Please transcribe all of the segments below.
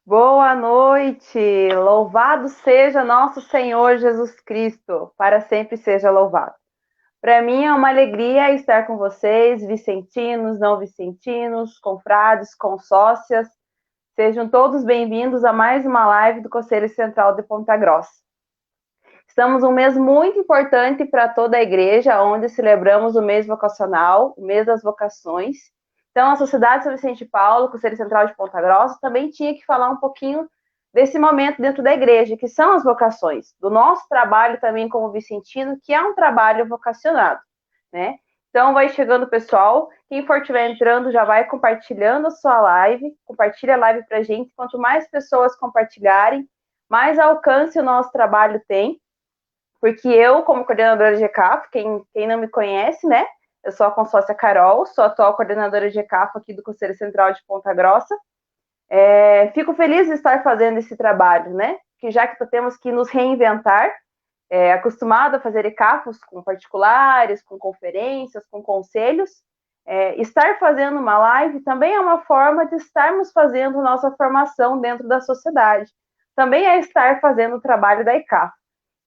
Boa noite, louvado seja nosso Senhor Jesus Cristo, para sempre seja louvado. Para mim é uma alegria estar com vocês, vicentinos, não vicentinos, confrades, consócias. Sejam todos bem-vindos a mais uma live do Conselho Central de Ponta Grossa. Estamos um mês muito importante para toda a igreja, onde celebramos o mês vocacional, o mês das vocações. Então, a Sociedade São Vicente de Paulo, Conselho Central de Ponta Grossa, também tinha que falar um pouquinho desse momento dentro da igreja, que são as vocações, do nosso trabalho também como vicentino, que é um trabalho vocacionado, né? Então, vai chegando o pessoal, quem for estiver entrando já vai compartilhando a sua live, compartilha a live para a gente, quanto mais pessoas compartilharem, mais alcance o nosso trabalho tem, porque eu, como coordenadora de ECAF, quem não me conhece, né? Eu sou a consórcia Carol, sou a atual coordenadora de ECAF aqui do Conselho Central de Ponta Grossa. Fico feliz de estar fazendo esse trabalho, né? Que já que temos que nos reinventar, acostumado a fazer ECAFs com particulares, com conferências, com conselhos, estar fazendo uma live também é uma forma de estarmos fazendo nossa formação dentro da sociedade. Também é estar fazendo o trabalho da ECAF.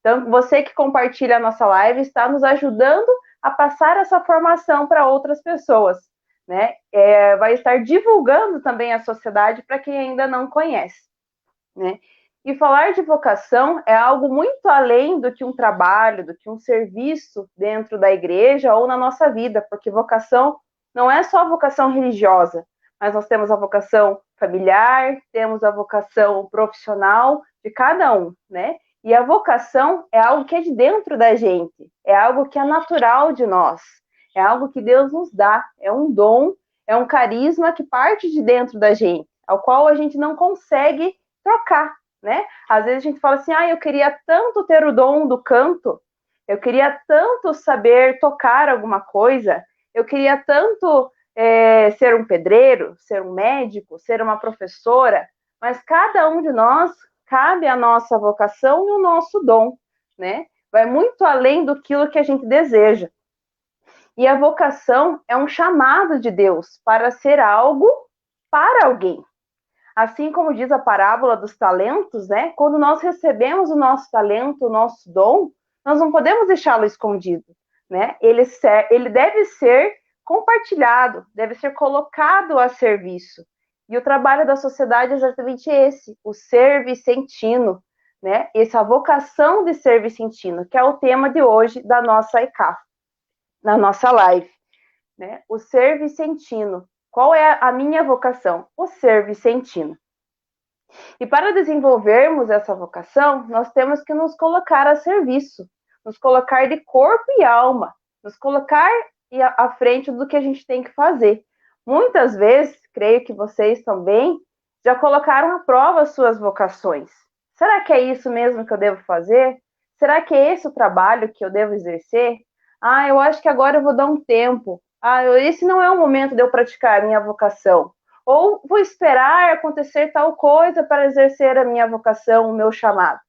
Então, você que compartilha a nossa live está nos ajudando a passar essa formação para outras pessoas, né? Vai estar divulgando também a sociedade para quem ainda não conhece, né? E falar de vocação é algo muito além do que um trabalho, do que um serviço dentro da igreja ou na nossa vida, porque vocação não é só vocação religiosa, mas nós temos a vocação familiar, temos a vocação profissional de cada um, né? E a vocação é algo que é de dentro da gente, é algo que é natural de nós, é algo que Deus nos dá, é um dom, é um carisma que parte de dentro da gente, ao qual a gente não consegue trocar, né? Às vezes a gente fala assim, eu queria tanto ter o dom do canto, eu queria tanto saber tocar alguma coisa, eu queria tanto ser um pedreiro, ser um médico, ser uma professora, mas cada um de nós cabe a nossa vocação e o nosso dom, né? Vai muito além do que a gente deseja. E a vocação é um chamado de Deus para ser algo para alguém. Assim como diz a parábola dos talentos, né? Quando nós recebemos o nosso talento, o nosso dom, nós não podemos deixá-lo escondido, né? Ele deve ser compartilhado, deve ser colocado a serviço. E o trabalho da sociedade é exatamente esse, o ser vicentino, né? Essa vocação de ser vicentino, que é o tema de hoje da nossa ECAF, na nossa live, né? O ser vicentino. Qual é a minha vocação? O ser vicentino. E para desenvolvermos essa vocação, nós temos que nos colocar a serviço, nos colocar de corpo e alma, nos colocar à frente do que a gente tem que fazer. Muitas vezes, creio que vocês também já colocaram à prova as suas vocações. Será que é isso mesmo que eu devo fazer? Será que é esse o trabalho que eu devo exercer? Eu acho que agora eu vou dar um tempo. Esse não é o momento de eu praticar a minha vocação. Ou vou esperar acontecer tal coisa para exercer a minha vocação, o meu chamado.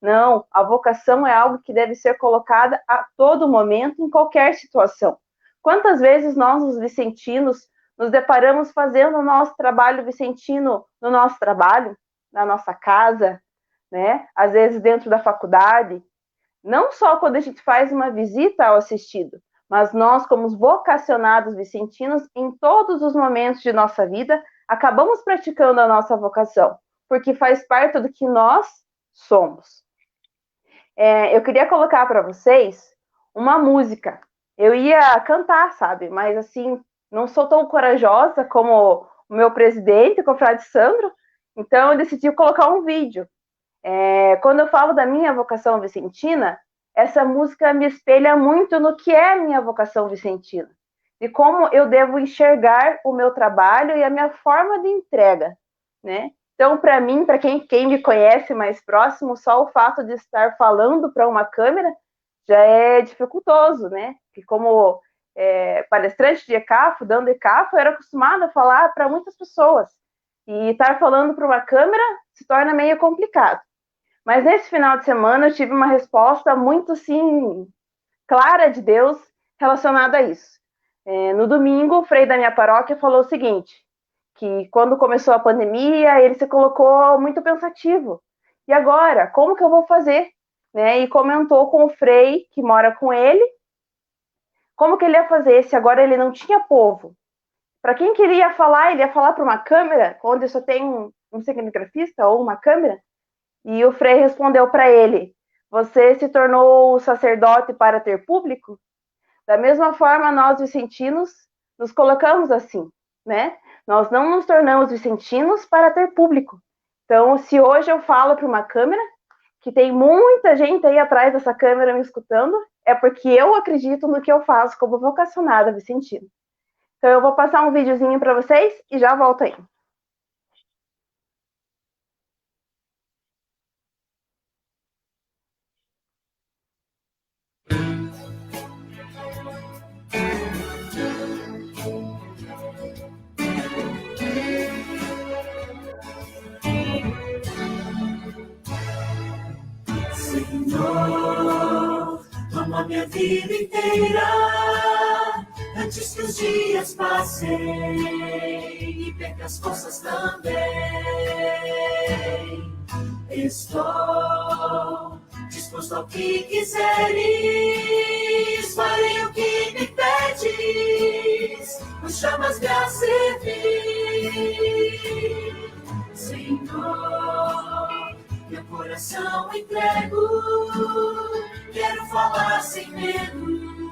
Não, a vocação é algo que deve ser colocada a todo momento, em qualquer situação. Quantas vezes nós, os vicentinos, nos deparamos fazendo o nosso trabalho vicentino no nosso trabalho, na nossa casa, né? Às vezes dentro da faculdade, não só quando a gente faz uma visita ao assistido, mas nós, como vocacionados vicentinos, em todos os momentos de nossa vida, acabamos praticando a nossa vocação, porque faz parte do que nós somos. Eu queria colocar para vocês uma música. Eu ia cantar, sabe? Mas assim, não sou tão corajosa como o meu presidente, o confrade Sandro, então eu decidi colocar um vídeo. Quando eu falo da minha vocação vicentina, essa música me espelha muito no que é a minha vocação vicentina, de como eu devo enxergar o meu trabalho e a minha forma de entrega, né? Então, para mim, para quem me conhece mais próximo, só o fato de estar falando para uma câmera já é dificultoso, né? Porque como palestrante de ECAFO, dando ECAFO, eu era acostumada a falar para muitas pessoas. E estar falando para uma câmera se torna meio complicado. Mas nesse final de semana eu tive uma resposta muito, assim, clara de Deus relacionada a isso. No domingo, o frei da minha paróquia falou o seguinte, que quando começou a pandemia, ele se colocou muito pensativo. E agora, como que eu vou fazer? Né? E comentou com o Frei, que mora com ele, como que ele ia fazer se agora ele não tinha povo. Para quem que ele ia falar para uma câmera, onde só tem um cinegrafista ou uma câmera? E o Frei respondeu para ele: você se tornou sacerdote para ter público? Da mesma forma, nós vicentinos nos colocamos assim, né? Nós não nos tornamos vicentinos para ter público. Então, se hoje eu falo para uma câmera, que tem muita gente aí atrás dessa câmera me escutando, é porque eu acredito no que eu faço como vocacionada vicentina. Então, eu vou passar um videozinho para vocês e já volto aí. Senhor, toma minha vida inteira, antes que os dias passem e perca as forças também. Estou disposto ao que quiseres, farei o que me pedes, nos chamas-me a servir. Senhor, meu coração entrego, quero falar sem medo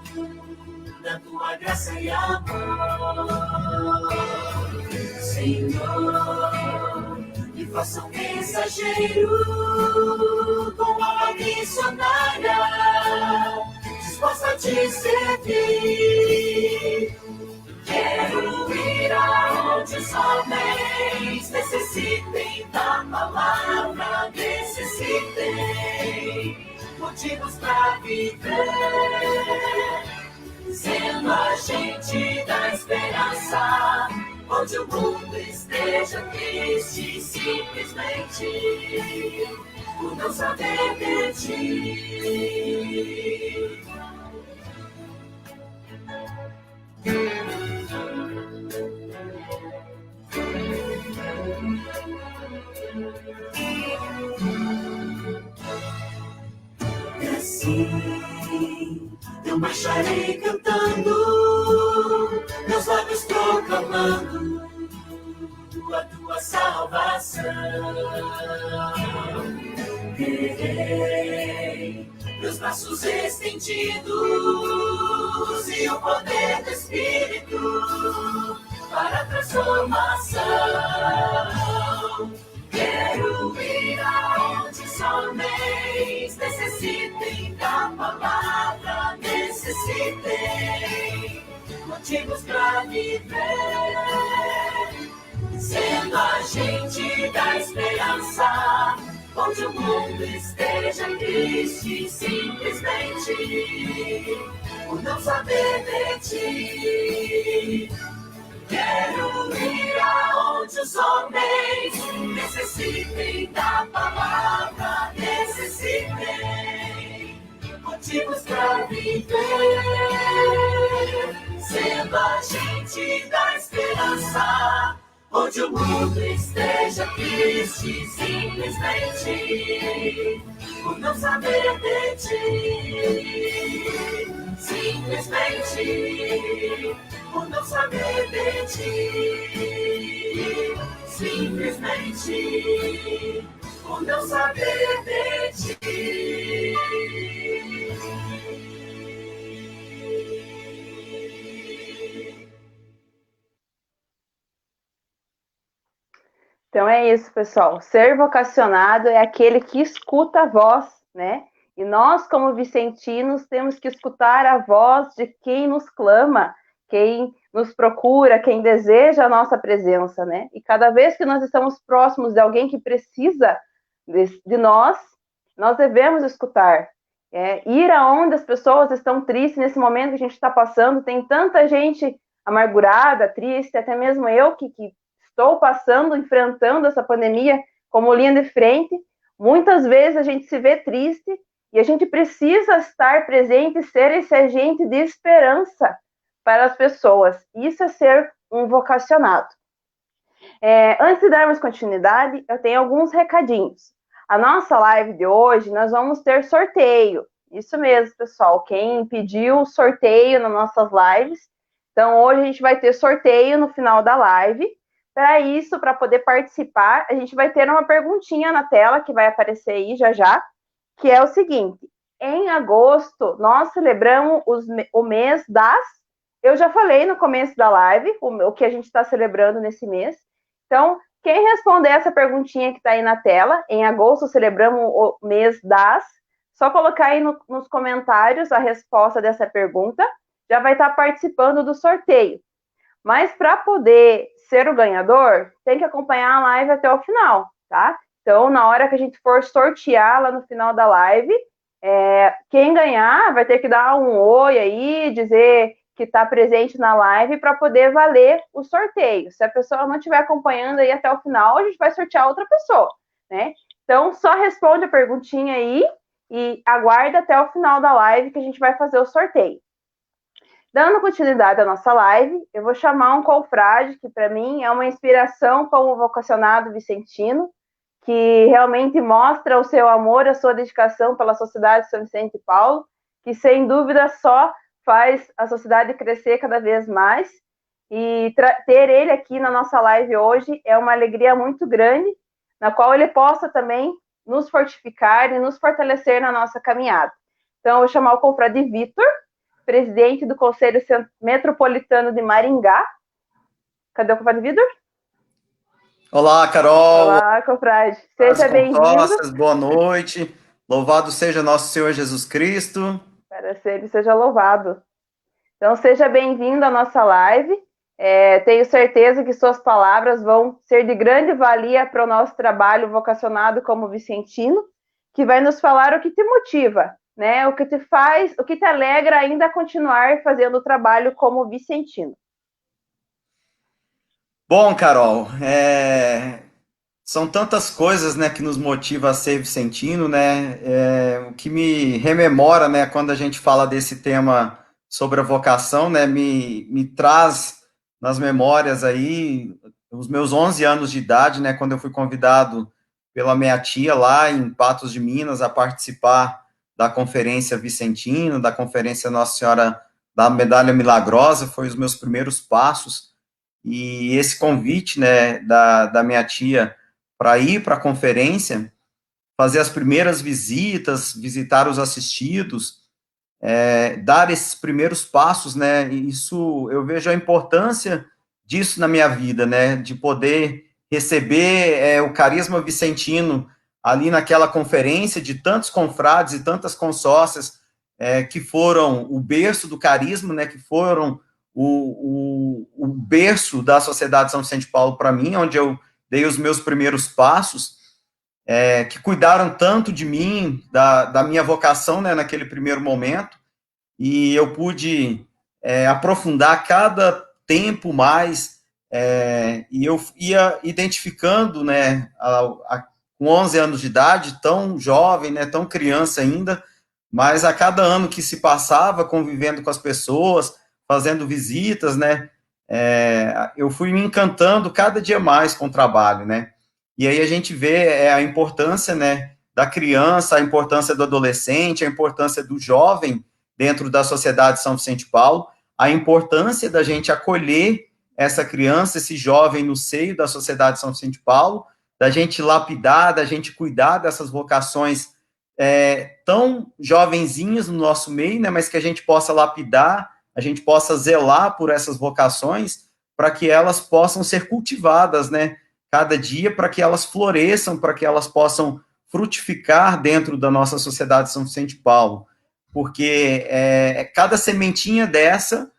da tua graça e amor. Senhor, me faça um mensageiro com alma missionária, disposta a te servir. Quero ir aonde os homens necessitem da palavra, necessitem motivos para viver, sendo agente da esperança, onde o mundo esteja triste, simplesmente por não saber de ti. E assim eu marcharei cantando, meus lábios proclamando a tua salvação. Terei meus braços estendidos e o poder do Espírito para a transformação. Quero ir aonde os homens necessitem da palavra, necessitem motivos para viver, sendo agente da esperança, onde o mundo esteja triste, simplesmente por não saber de ti. Quero ir aonde os homens necessitem da palavra, necessitem motivos para viver, sendo agente da esperança, onde o mundo esteja triste, simplesmente por não saber de ti. Simplesmente por não saber de ti. Simplesmente por não saber de ti. Então é isso, pessoal. Ser vocacionado é aquele que escuta a voz, né? E nós, como vicentinos, temos que escutar a voz de quem nos clama, quem nos procura, quem deseja a nossa presença, né? E cada vez que nós estamos próximos de alguém que precisa de nós, nós devemos escutar. Ir aonde as pessoas estão tristes nesse momento que a gente está passando. Tem tanta gente amargurada, triste, até mesmo eu que estou passando, enfrentando essa pandemia como linha de frente. Muitas vezes a gente se vê triste e a gente precisa estar presente e ser esse agente de esperança para as pessoas. Isso é ser um vocacionado. Antes de darmos continuidade, eu tenho alguns recadinhos. A nossa live de hoje, nós vamos ter sorteio. Isso mesmo, pessoal. Quem pediu sorteio nas nossas lives. Então, hoje a gente vai ter sorteio no final da live. Para isso, para poder participar, a gente vai ter uma perguntinha na tela que vai aparecer aí já já, que é o seguinte: em agosto, nós celebramos o mês das. Eu já falei no começo da live o que a gente está celebrando nesse mês. Então, quem responder essa perguntinha que está aí na tela, em agosto celebramos o mês das, só colocar aí nos comentários a resposta dessa pergunta, já vai estar participando do sorteio. Mas para poder ser o ganhador, tem que acompanhar a live até o final, tá? Então, na hora que a gente for sortear lá no final da live, quem ganhar vai ter que dar um oi aí, dizer que está presente na live para poder valer o sorteio. Se a pessoa não estiver acompanhando aí até o final, a gente vai sortear outra pessoa, né? Então, só responde a perguntinha aí e aguarda até o final da live que a gente vai fazer o sorteio. Dando continuidade à nossa live, eu vou chamar um confrade que, para mim, é uma inspiração como vocacionado vicentino, que realmente mostra o seu amor, a sua dedicação pela Sociedade São Vicente de Paulo, que, sem dúvida, só faz a sociedade crescer cada vez mais. E ter ele aqui na nossa live hoje é uma alegria muito grande, na qual ele possa também nos fortificar e nos fortalecer na nossa caminhada. Então, eu vou chamar o confrade Vitor, presidente do Conselho Metropolitano de Maringá. Cadê o confrade Vitor? Olá, Carol. Olá, confrade. Seja bem-vindo. Boa noite. Louvado seja nosso Senhor Jesus Cristo. Para sempre seja louvado. Então, seja bem-vindo à nossa live. Tenho certeza que suas palavras vão ser de grande valia para o nosso trabalho vocacionado como vicentino, que vai nos falar o que te motiva, né? O que te faz, o que te alegra ainda continuar fazendo o trabalho como vicentino. Bom, Carol, são tantas coisas, né, que nos motiva a ser vicentino, né? O que me rememora, né, quando a gente fala desse tema sobre a vocação, né, me traz nas memórias aí os meus 11 anos de idade, né, quando eu fui convidado pela minha tia lá em Patos de Minas a participar da conferência Vicentino, da conferência Nossa Senhora da Medalha Milagrosa, foi os meus primeiros passos. E esse convite, né, da minha tia para ir para a conferência, fazer as primeiras visitas, visitar os assistidos, dar esses primeiros passos, né, isso, eu vejo a importância disso na minha vida, né, de poder receber o carisma vicentino ali naquela conferência de tantos confrades e tantas consórcias que foram o berço do carisma, né, que foram o berço da Sociedade São Vicente de Paulo para mim, onde eu dei os meus primeiros passos, que cuidaram tanto de mim, da minha vocação, né, naquele primeiro momento, e eu pude aprofundar cada tempo mais, e eu ia identificando, né, com 11 anos de idade, tão jovem, né, tão criança ainda, mas a cada ano que se passava convivendo com as pessoas, fazendo visitas, né, eu fui me encantando cada dia mais com o trabalho, né, e aí a gente vê a importância, né, da criança, a importância do adolescente, a importância do jovem dentro da Sociedade São Vicente de Paulo, a importância da gente acolher essa criança, esse jovem no seio da Sociedade São Vicente de Paulo, da gente lapidar, da gente cuidar dessas vocações tão jovenzinhas no nosso meio, né, mas que a gente possa lapidar, a gente possa zelar por essas vocações, para que elas possam ser cultivadas, né, cada dia, para que elas floresçam, para que elas possam frutificar dentro da nossa Sociedade São Vicente de Paulo, porque cada sementinha dessa,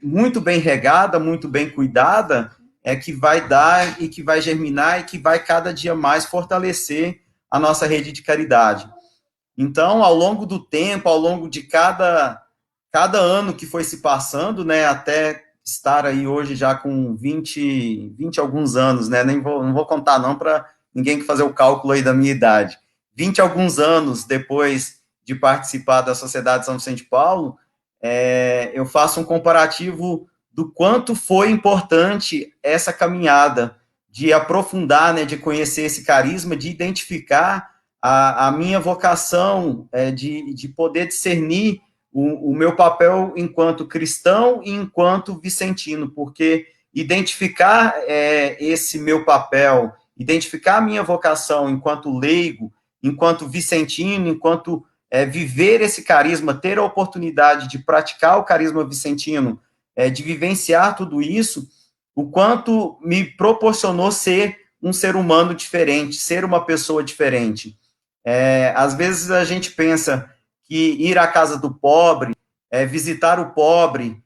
muito bem regada, muito bem cuidada, que vai dar e que vai germinar e que vai cada dia mais fortalecer a nossa rede de caridade. Então, ao longo do tempo, ao longo de cada ano que foi se passando, né, até estar aí hoje já com 20 alguns anos, né, não vou contar não para ninguém fazer o cálculo aí da minha idade. 20 alguns anos depois de participar da Sociedade São Vicente de Paulo, eu faço um comparativo do quanto foi importante essa caminhada, de aprofundar, né, de conhecer esse carisma, de identificar a minha vocação, de poder discernir o meu papel enquanto cristão e enquanto vicentino, porque identificar esse meu papel, identificar a minha vocação enquanto leigo, enquanto vicentino, enquanto viver esse carisma, ter a oportunidade de praticar o carisma vicentino, de vivenciar tudo isso, o quanto me proporcionou ser um ser humano diferente, ser uma pessoa diferente. Às vezes a gente pensa que ir à casa do pobre, visitar o pobre,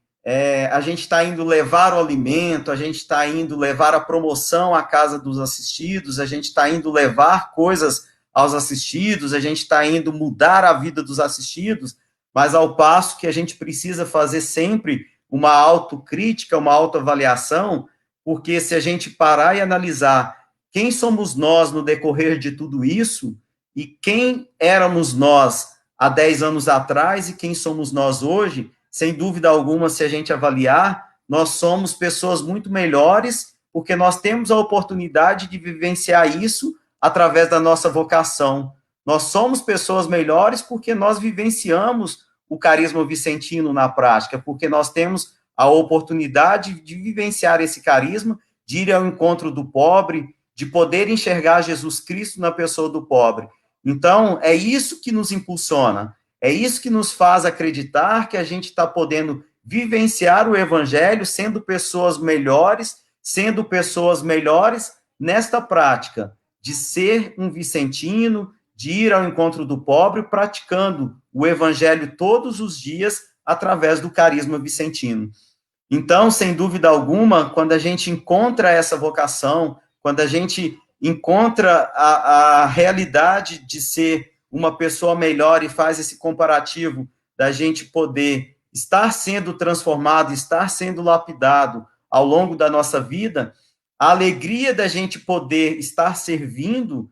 a gente está indo levar o alimento, a gente está indo levar a promoção à casa dos assistidos, a gente está indo levar coisas aos assistidos, a gente está indo mudar a vida dos assistidos, mas ao passo que a gente precisa fazer sempre uma autocrítica, uma autoavaliação, porque se a gente parar e analisar quem somos nós no decorrer de tudo isso, e quem éramos nós há 10 anos atrás e quem somos nós hoje, sem dúvida alguma, se a gente avaliar, nós somos pessoas muito melhores, porque nós temos a oportunidade de vivenciar isso através da nossa vocação. Nós somos pessoas melhores porque nós vivenciamos o carisma vicentino na prática, porque nós temos a oportunidade de vivenciar esse carisma, de ir ao encontro do pobre, de poder enxergar Jesus Cristo na pessoa do pobre. Então, é isso que nos impulsiona, é isso que nos faz acreditar que a gente está podendo vivenciar o evangelho sendo pessoas melhores nesta prática de ser um vicentino, de ir ao encontro do pobre, praticando o evangelho todos os dias através do carisma vicentino. Então, sem dúvida alguma, quando a gente encontra essa vocação, quando a gente encontra a realidade de ser uma pessoa melhor e faz esse comparativo da gente poder estar sendo transformado, estar sendo lapidado ao longo da nossa vida, a alegria da gente poder estar servindo,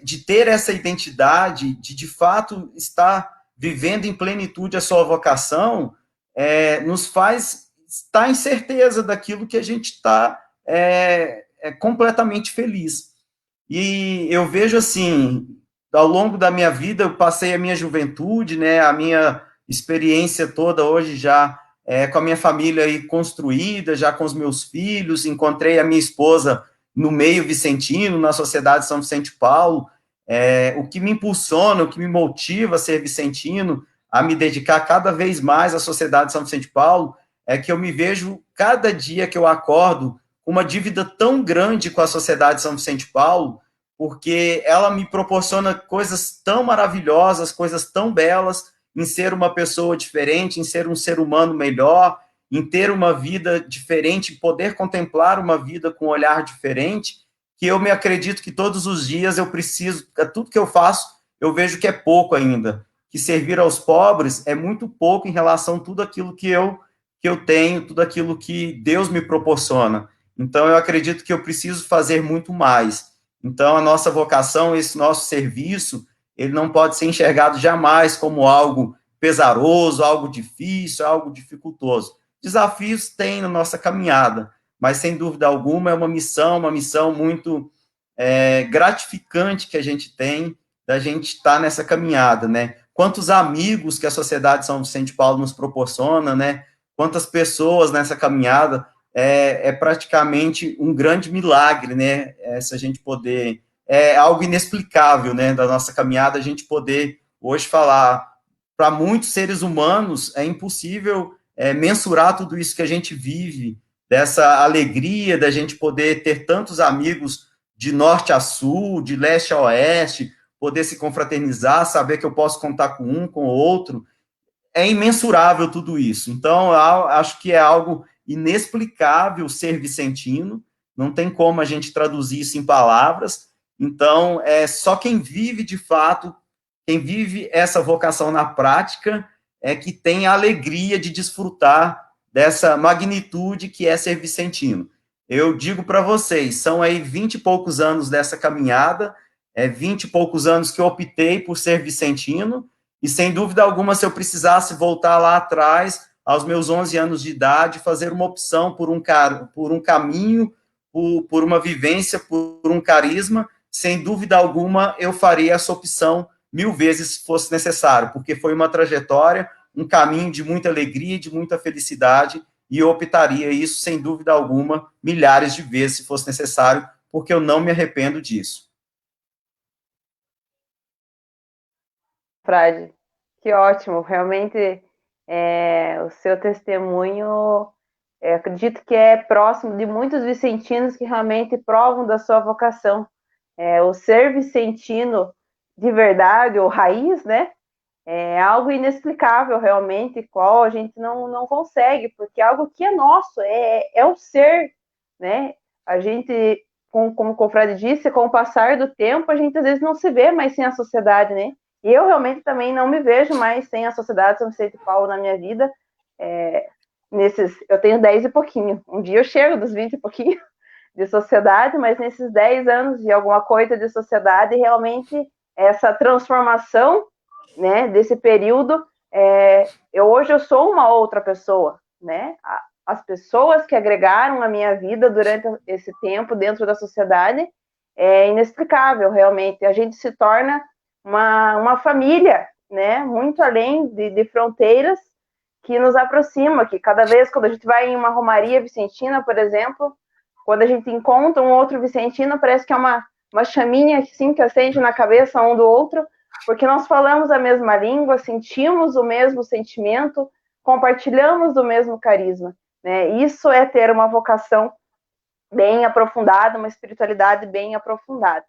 de ter essa identidade, de fato estar vivendo em plenitude a sua vocação, nos faz estar em certeza daquilo que a gente está completamente feliz. E eu vejo assim, ao longo da minha vida, eu passei a minha juventude, né, a minha experiência toda hoje já com a minha família aí construída, já com os meus filhos, encontrei a minha esposa no meio vicentino, na Sociedade São Vicente de Paulo. O que me impulsiona, o que me motiva a ser vicentino, a me dedicar cada vez mais à Sociedade São Vicente de Paulo, é que eu me vejo, cada dia que eu acordo, uma dívida tão grande com a Sociedade São Vicente de Paulo, porque ela me proporciona coisas tão maravilhosas, coisas tão belas, em ser uma pessoa diferente, em ser um ser humano melhor, em ter uma vida diferente, poder contemplar uma vida com um olhar diferente, que eu me acredito que todos os dias eu preciso, tudo que eu faço, eu vejo que é pouco ainda, que servir aos pobres é muito pouco em relação a tudo aquilo que eu tenho, tudo aquilo que Deus me proporciona. Então, eu acredito que eu preciso fazer muito mais. Então, a nossa vocação, esse nosso serviço, ele não pode ser enxergado jamais como algo pesaroso, algo difícil, algo dificultoso. Desafios tem na nossa caminhada, mas, sem dúvida alguma, é uma missão muito gratificante que a gente tem, da gente estar nessa caminhada, né? Quantos amigos que a Sociedade São Vicente de Paulo nos proporciona, né? Quantas pessoas nessa caminhada, praticamente um grande milagre, né? Se a gente poder, algo inexplicável, né? Da nossa caminhada, a gente poder hoje falar, para muitos seres humanos, é impossível mensurar tudo isso que a gente vive, dessa alegria da gente poder ter tantos amigos de norte a sul, de leste a oeste, poder se confraternizar, saber que eu posso contar com um, com o outro. É imensurável tudo isso. Então, eu acho que é algo inexplicável ser vicentino, não tem como a gente traduzir isso em palavras. Então, só quem vive de fato, quem vive essa vocação na prática, é que tem a alegria de desfrutar dessa magnitude que é ser vicentino. Eu digo para vocês, são aí 20 e poucos anos dessa caminhada, 20 e poucos anos que eu optei por ser vicentino, e sem dúvida alguma, se eu precisasse voltar lá atrás, aos meus 11 anos de idade, fazer uma opção por um caminho, por uma vivência, por um carisma. Sem dúvida alguma, eu faria essa opção 1000 vezes se fosse necessário, porque foi uma trajetória, um caminho de muita alegria, de muita felicidade, e eu optaria isso, sem dúvida alguma, milhares de vezes se fosse necessário, porque eu não me arrependo disso. Frade, que ótimo, realmente o seu testemunho, acredito que é próximo de muitos vicentinos que realmente provam da sua vocação. O ser vicentino de verdade, ou raiz, né, é algo inexplicável realmente, qual a gente não consegue, porque é algo que é nosso, é o ser, né, a gente, como o confrade disse, com o passar do tempo, a gente às vezes não se vê mais sem a sociedade, né, e eu realmente também não me vejo mais sem a sociedade São Vicente de Paulo na minha vida. Eu tenho 10 e pouquinho, um dia eu chego dos 20 e pouquinho de sociedade, mas nesses 10 anos de alguma coisa de sociedade, realmente essa transformação, né, desse período, hoje eu sou uma outra pessoa, né, as pessoas que agregaram a minha vida durante esse tempo dentro da sociedade, é inexplicável, realmente, a gente se torna uma família, né, muito além de fronteiras, que nos aproxima, que cada vez, quando a gente vai em uma romaria vicentina, por exemplo, quando a gente encontra um outro vicentino, parece que é uma chaminha assim, que acende na cabeça um do outro, porque nós falamos a mesma língua, sentimos o mesmo sentimento, compartilhamos do mesmo carisma, né? Isso é ter uma vocação bem aprofundada, uma espiritualidade bem aprofundada.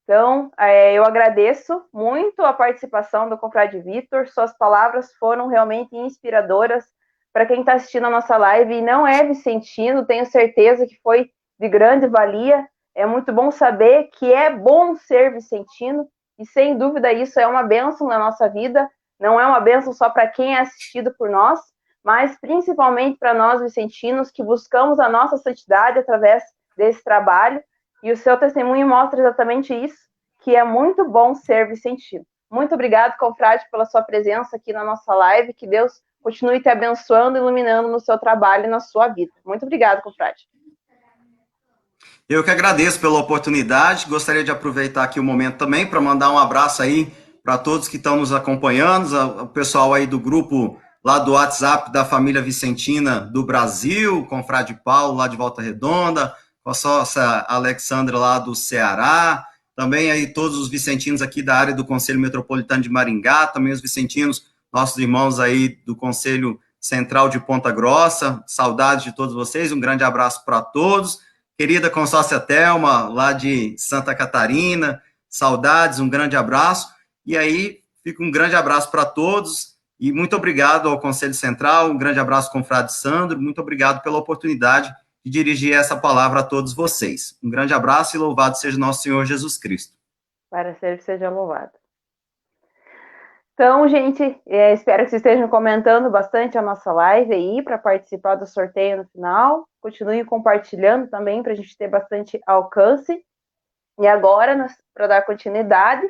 Então, eu agradeço muito a participação do confrade Vitor, suas palavras foram realmente inspiradoras para quem está assistindo a nossa live e não é vicentino, tenho certeza que foi de grande valia. É muito bom saber que é bom ser vicentino, e sem dúvida isso é uma bênção na nossa vida, não é uma bênção só para quem é assistido por nós, mas principalmente para nós vicentinos que buscamos a nossa santidade através desse trabalho, e o seu testemunho mostra exatamente isso, que é muito bom ser vicentino. Muito obrigado, confrade, pela sua presença aqui na nossa live, que Deus continue te abençoando e iluminando no seu trabalho e na sua vida. Muito obrigado, confrade. Eu que agradeço pela oportunidade, gostaria de aproveitar aqui o momento também para mandar um abraço aí para todos que estão nos acompanhando, o pessoal aí do grupo lá do WhatsApp da família Vicentina do Brasil, confrade Paulo lá de Volta Redonda, com a sócia Alexandra lá do Ceará, também aí todos os vicentinos aqui da área do Conselho Metropolitano de Maringá, também os vicentinos, nossos irmãos aí do Conselho Central de Ponta Grossa, saudades de todos vocês, um grande abraço para todos. Querida consórcia Thelma, lá de Santa Catarina, saudades, um grande abraço. E aí, fica um grande abraço para todos e muito obrigado ao Conselho Central, um grande abraço, confrade Sandro, muito obrigado pela oportunidade de dirigir essa palavra a todos vocês. Um grande abraço e louvado seja nosso Senhor Jesus Cristo. Para sempre seja louvado. Então, gente, espero que vocês estejam comentando bastante a nossa live aí, para participar do sorteio no final. Continuem compartilhando também, para a gente ter bastante alcance. E agora, para dar continuidade,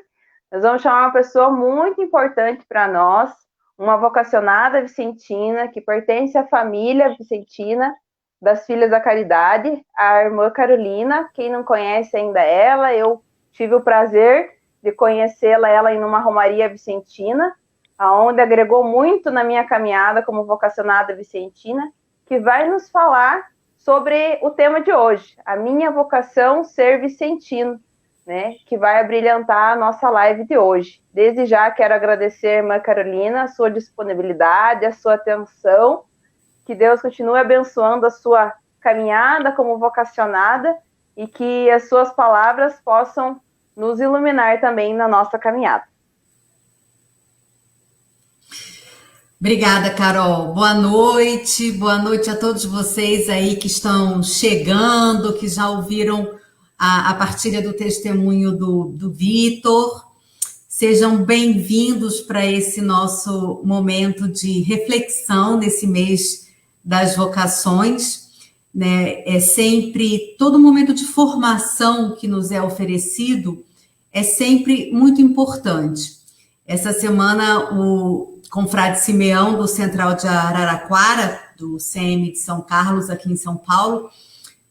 nós vamos chamar uma pessoa muito importante para nós, uma vocacionada vicentina, que pertence à família vicentina das Filhas da Caridade, a irmã Carolina. Quem não conhece ainda ela, eu tive o prazer de conhecê-la em uma romaria vicentina, onde agregou muito na minha caminhada como vocacionada vicentina, que vai nos falar sobre o tema de hoje, a minha vocação ser vicentino, né, que vai abrilhantar a nossa live de hoje. Desde já quero agradecer a irmã Carolina, a sua disponibilidade, a sua atenção, que Deus continue abençoando a sua caminhada como vocacionada e que as suas palavras possam nos iluminar também na nossa caminhada. Obrigada, Carol. Boa noite a todos vocês aí que estão chegando, que já ouviram a partilha do testemunho do Vitor. Sejam bem-vindos para esse nosso momento de reflexão nesse mês das vocações, né? É sempre, todo momento de formação que nos é oferecido é sempre muito importante. Essa semana, o confrade Simeão, do Central de Araraquara, do CM de São Carlos, aqui em São Paulo,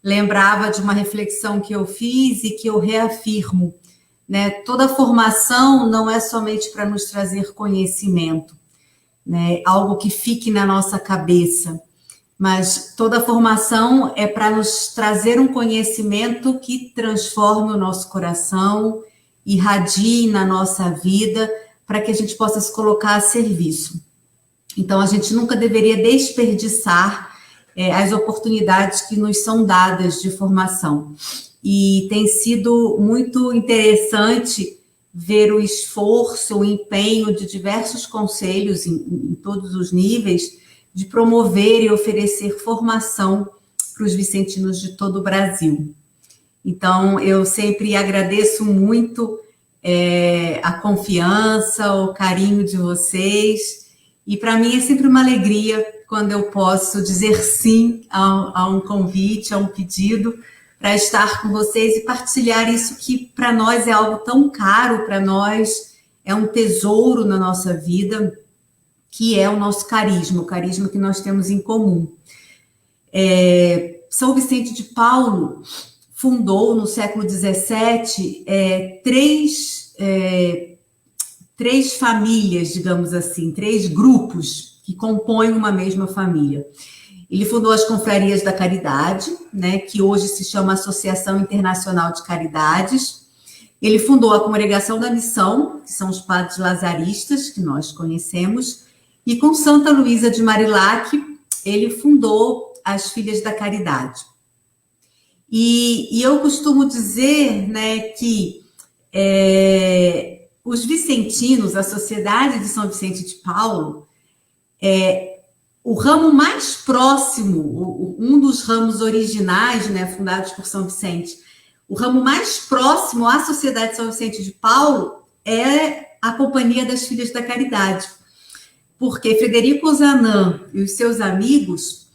lembrava de uma reflexão que eu fiz e que eu reafirmo, né? Toda formação não é somente para nos trazer conhecimento, né? Algo que fique na nossa cabeça, mas toda formação é para nos trazer um conhecimento que transforme o nosso coração, irradie na nossa vida, para que a gente possa se colocar a serviço. Então, a gente nunca deveria desperdiçar as oportunidades que nos são dadas de formação. E tem sido muito interessante ver o esforço, o empenho de diversos conselhos em todos os níveis de promover e oferecer formação para os vicentinos de todo o Brasil. Então, eu sempre agradeço muito a confiança, o carinho de vocês, e para mim é sempre uma alegria quando eu posso dizer sim a um convite, a um pedido, para estar com vocês e partilhar isso que para nós é algo tão caro, para nós é um tesouro na nossa vida, que é o nosso carisma, o carisma que nós temos em comum. São Vicente de Paulo fundou no século XVII três famílias, digamos assim, 3 grupos que compõem uma mesma família. Ele fundou as Confrarias da Caridade, né, que hoje se chama Associação Internacional de Caridades. Ele fundou a Congregação da Missão, que são os padres lazaristas, que nós conhecemos, e com Santa Luísa de Marilac, ele fundou as Filhas da Caridade. E eu costumo dizer, né, que os vicentinos, a Sociedade de São Vicente de Paulo, o ramo mais próximo, um dos ramos originais, né, fundados por São Vicente, o ramo mais próximo à Sociedade de São Vicente de Paulo é a Companhia das Filhas da Caridade. Porque Frederico Ozanam e os seus amigos,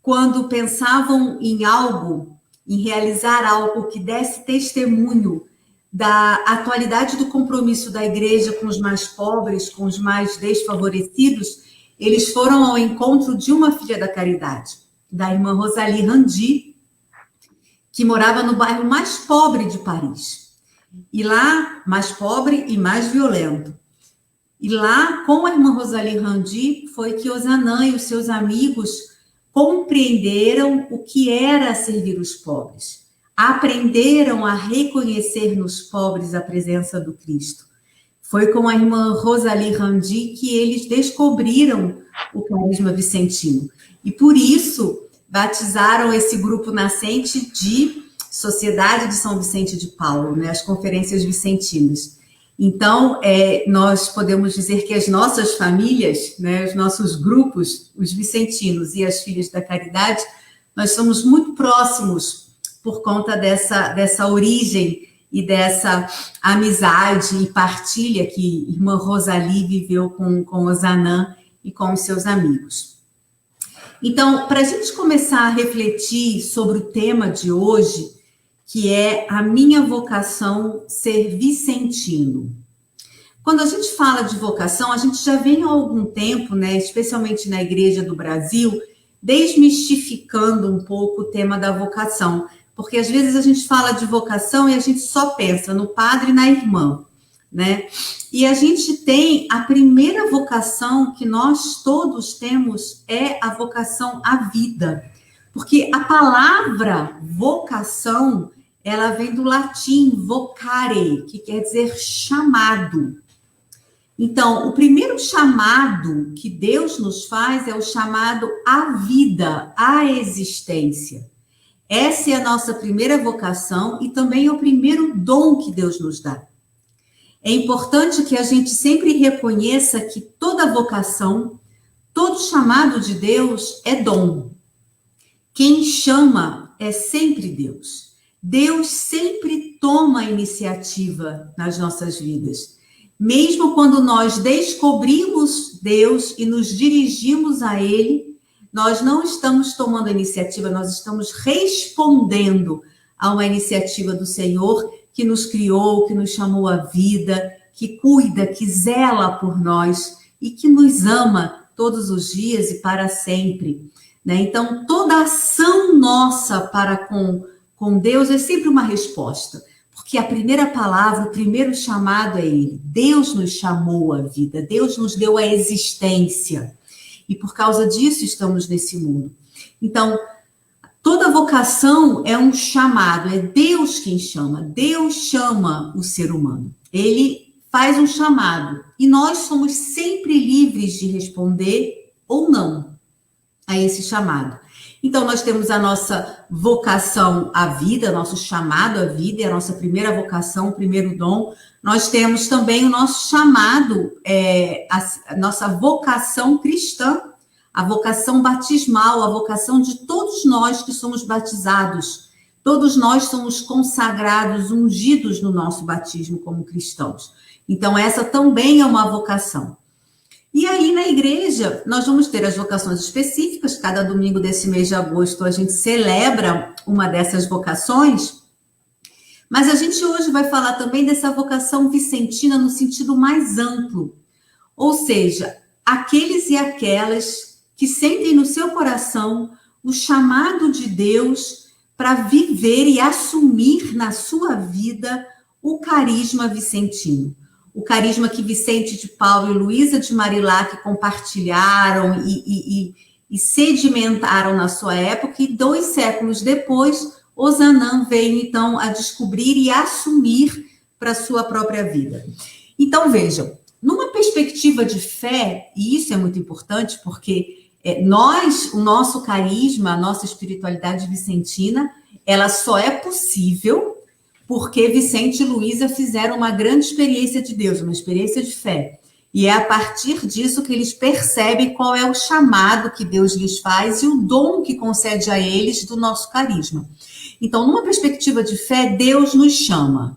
quando pensavam em algo, em realizar algo que desse testemunho da atualidade do compromisso da igreja com os mais pobres, com os mais desfavorecidos, eles foram ao encontro de uma filha da caridade, da irmã Rosalie Randi, que morava no bairro mais pobre de Paris. E lá, mais pobre e mais violento. E lá, com a irmã Rosalie Randi, foi que Ozanam e os seus amigos compreenderam o que era servir os pobres. Aprenderam a reconhecer nos pobres a presença do Cristo. Foi com a irmã Rosalie Randi que eles descobriram o carisma vicentino. E por isso, batizaram esse grupo nascente de Sociedade de São Vicente de Paulo, né, as Conferências Vicentinas. Então, nós podemos dizer que as nossas famílias, né, os nossos grupos, os vicentinos e as Filhas da Caridade, nós somos muito próximos por conta dessa origem e dessa amizade e partilha que irmã Rosalie viveu com Ozanam e com os seus amigos. Então, para a gente começar a refletir sobre o tema de hoje, que é a minha vocação ser vicentino. Quando a gente fala de vocação, a gente já vem há algum tempo, né, especialmente na Igreja do Brasil, desmistificando um pouco o tema da vocação, porque às vezes a gente fala de vocação e a gente só pensa no padre e na irmã, né? E a gente tem a primeira vocação que nós todos temos é a vocação à vida, porque a palavra vocação, ela vem do latim vocare, que quer dizer chamado. Então, o primeiro chamado que Deus nos faz é o chamado à vida, à existência. Essa é a nossa primeira vocação e também é o primeiro dom que Deus nos dá. É importante que a gente sempre reconheça que toda vocação, todo chamado de Deus é dom. Quem chama é sempre Deus. Deus sempre toma a iniciativa nas nossas vidas. Mesmo quando nós descobrimos Deus e nos dirigimos a Ele, nós não estamos tomando a iniciativa, nós estamos respondendo a uma iniciativa do Senhor que nos criou, que nos chamou à vida, que cuida, que zela por nós e que nos ama todos os dias e para sempre, né? Então, toda ação nossa para com Deus é sempre uma resposta, porque a primeira palavra, o primeiro chamado é Ele. Deus nos chamou à vida, Deus nos deu a existência, e por causa disso estamos nesse mundo. Então, toda vocação é um chamado, é Deus quem chama. Deus chama o ser humano. Ele faz um chamado e nós somos sempre livres de responder ou não a esse chamado. Então, nós temos a nossa vocação à vida, nosso chamado à vida, é a nossa primeira vocação, o primeiro dom. Nós temos também o nosso chamado, a nossa vocação cristã, a vocação batismal, a vocação de todos nós que somos batizados. Todos nós somos consagrados, ungidos no nosso batismo como cristãos. Então, essa também é uma vocação. E aí, na igreja, nós vamos ter as vocações específicas. Cada domingo desse mês de agosto, a gente celebra uma dessas vocações. Mas a gente hoje vai falar também dessa vocação vicentina no sentido mais amplo. Ou seja, aqueles e aquelas que sentem no seu coração o chamado de Deus para viver e assumir na sua vida o carisma vicentino. O carisma que Vicente de Paulo e Luísa de Marilac compartilharam e sedimentaram na sua época, e 2 séculos depois, Ozanam veio, então, a descobrir e assumir para a sua própria vida. Então, vejam, numa perspectiva de fé, e isso é muito importante, porque o nosso carisma, a nossa espiritualidade vicentina, ela só é possível porque Vicente e Luísa fizeram uma grande experiência de Deus, uma experiência de fé. E é a partir disso que eles percebem qual é o chamado que Deus lhes faz e o dom que concede a eles do nosso carisma. Então, numa perspectiva de fé, Deus nos chama.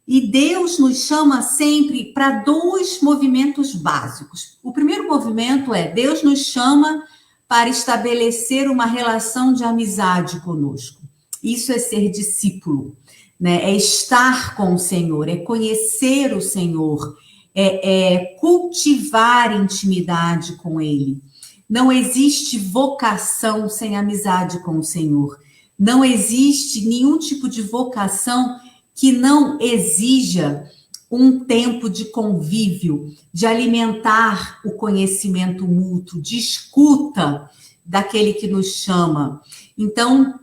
E Deus nos chama sempre para 2 movimentos básicos. O primeiro movimento é Deus nos chama para estabelecer uma relação de amizade conosco. Isso é ser discípulo, né? É estar com o Senhor, é conhecer o Senhor, é cultivar intimidade com Ele. Não existe vocação sem amizade com o Senhor. Não existe nenhum tipo de vocação que não exija um tempo de convívio, de alimentar o conhecimento mútuo, de escuta daquele que nos chama. Então,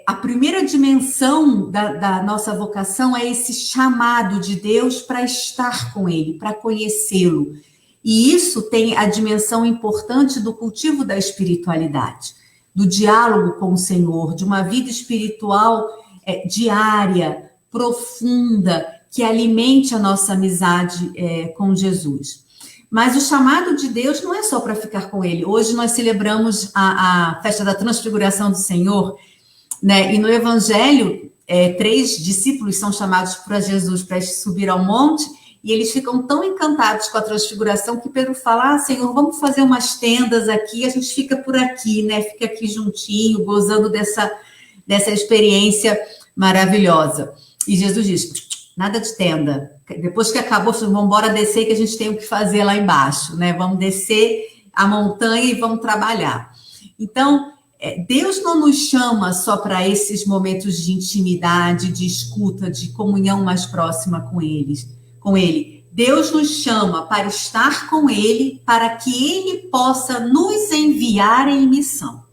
a primeira dimensão da nossa vocação é esse chamado de Deus para estar com Ele, para conhecê-lo. E isso tem a dimensão importante do cultivo da espiritualidade, do diálogo com o Senhor, de uma vida espiritual diária, profunda, que alimente a nossa amizade com Jesus. Mas o chamado de Deus não é só para ficar com Ele. Hoje nós celebramos a festa da transfiguração do Senhor, né? E no Evangelho, 3 discípulos são chamados para Jesus para subir ao monte, e eles ficam tão encantados com a transfiguração que Pedro fala: Senhor, vamos fazer umas tendas aqui, a gente fica por aqui, né? Fica aqui juntinho, gozando dessa experiência maravilhosa. E Jesus diz: nada de tenda. Depois que acabou, vamos embora descer, que a gente tem o que fazer lá embaixo, né? Vamos descer a montanha e vamos trabalhar. Então, Deus não nos chama só para esses momentos de intimidade, de escuta, de comunhão mais próxima com Ele. Deus nos chama para estar com Ele, para que Ele possa nos enviar em missão.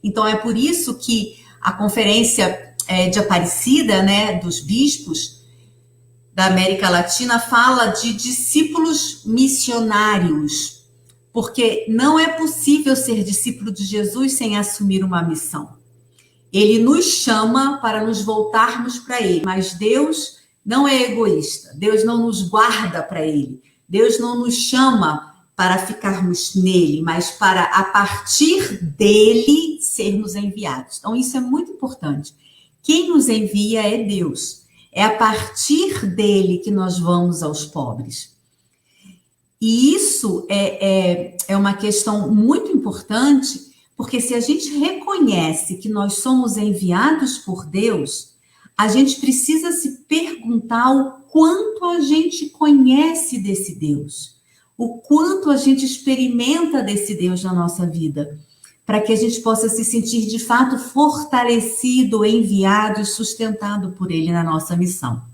Então, é por isso que a conferência de Aparecida, né, dos bispos da América Latina, fala de discípulos missionários, porque não é possível ser discípulo de Jesus sem assumir uma missão. Ele nos chama para nos voltarmos para Ele, mas Deus não é egoísta, Deus não nos guarda para Ele, Deus não nos chama para ficarmos nele, mas para, a partir dele, sermos enviados. Então, isso é muito importante. Quem nos envia é Deus. É a partir dele que nós vamos aos pobres. E isso é uma questão muito importante, porque se a gente reconhece que nós somos enviados por Deus, a gente precisa se perguntar o quanto a gente conhece desse Deus, o quanto a gente experimenta desse Deus na nossa vida, para que a gente possa se sentir de fato fortalecido, enviado e sustentado por Ele na nossa missão.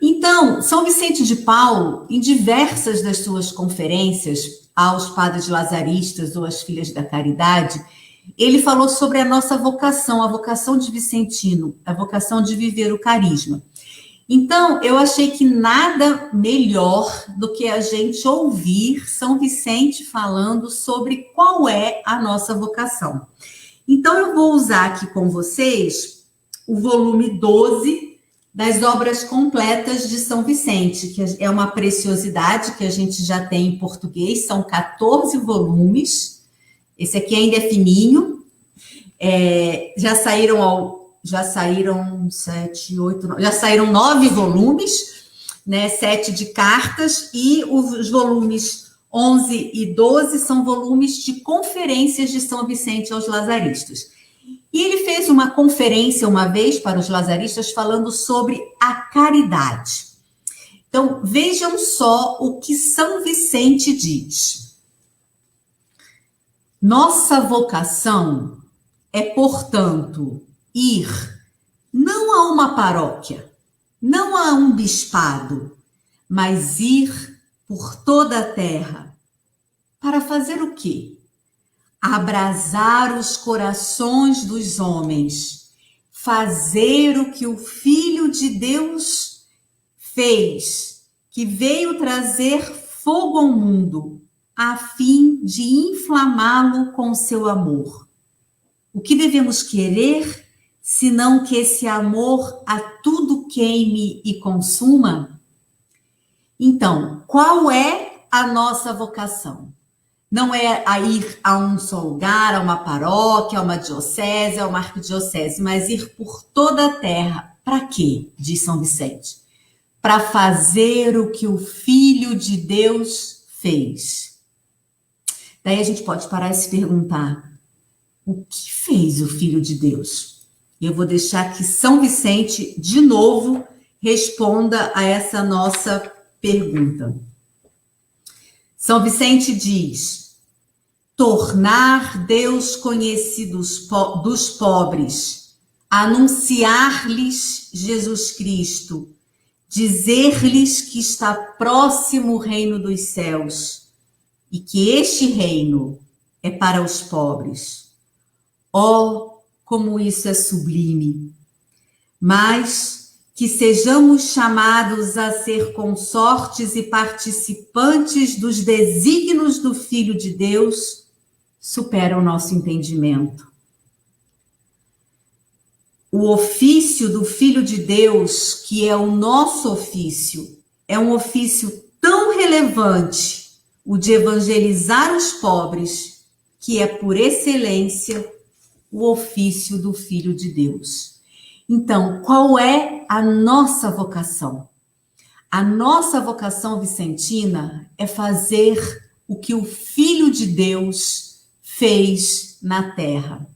Então, São Vicente de Paulo, em diversas das suas conferências aos padres lazaristas ou às filhas da caridade, ele falou sobre a nossa vocação, a vocação de Vicentino, a vocação de viver o carisma. Então, eu achei que nada melhor do que a gente ouvir São Vicente falando sobre qual é a nossa vocação. Então, eu vou usar aqui com vocês o volume 12 das obras completas de São Vicente, que é uma preciosidade que a gente já tem em português, são 14 volumes. Esse aqui ainda é fininho. Já saíram 9 volumes, né? 7 de cartas, e os volumes 11 e 12 são volumes de conferências de São Vicente aos lazaristas. E ele fez uma conferência uma vez para os lazaristas falando sobre a caridade. Então, vejam só o que São Vicente diz. Nossa vocação é, portanto, ir não a uma paróquia, não a um bispado, mas ir por toda a terra. Para fazer o quê? Abrasar os corações dos homens, fazer o que o Filho de Deus fez, que veio trazer fogo ao mundo, a fim de inflamá-lo com seu amor. O que devemos querer, senão que esse amor a tudo queime e consuma? Então, qual é a nossa vocação? Não é a ir a um só lugar, a uma paróquia, a uma diocese, a uma arquidiocese, mas ir por toda a terra. Para quê? Diz São Vicente. Para fazer o que o Filho de Deus fez. Daí a gente pode parar e se perguntar, o que fez o Filho de Deus? E eu vou deixar que São Vicente, de novo, responda a essa nossa pergunta. São Vicente diz, tornar Deus conhecido dos pobres, anunciar-lhes Jesus Cristo, dizer-lhes que está próximo o reino dos céus e que este reino é para os pobres. Oh, como isso é sublime! Mas que sejamos chamados a ser consortes e participantes dos desígnios do Filho de Deus, supera o nosso entendimento. O ofício do Filho de Deus, que é o nosso ofício, é um ofício tão relevante, o de evangelizar os pobres, que é por excelência o ofício do Filho de Deus. Então, qual é a nossa vocação? A nossa vocação vicentina é fazer o que o Filho de Deus fez na terra.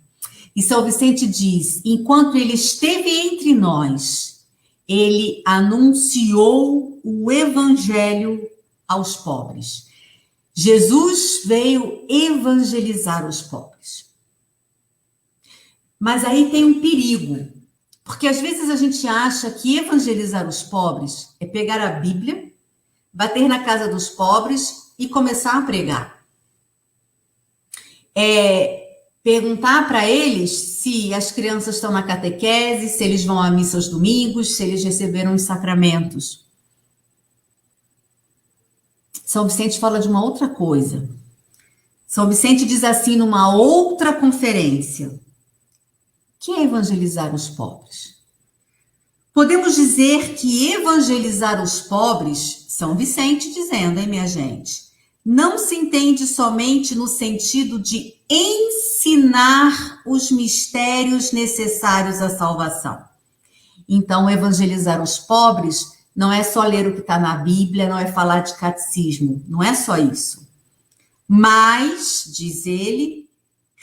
E São Vicente diz, enquanto ele esteve entre nós, ele anunciou o evangelho aos pobres. Jesus veio evangelizar os pobres. Mas aí tem um perigo. Porque às vezes a gente acha que evangelizar os pobres é pegar a Bíblia, bater na casa dos pobres e começar a pregar. Perguntar para eles se as crianças estão na catequese, se eles vão à missa aos domingos, se eles receberam os sacramentos. São Vicente fala de uma outra coisa. São Vicente diz assim numa outra conferência: que é evangelizar os pobres? Podemos dizer que evangelizar os pobres, São Vicente dizendo, hein, minha gente, não se entende somente no sentido de ensinar os mistérios necessários à salvação. Então, evangelizar os pobres não é só ler o que está na Bíblia, não é falar de catecismo, não é só isso. Mas, diz ele,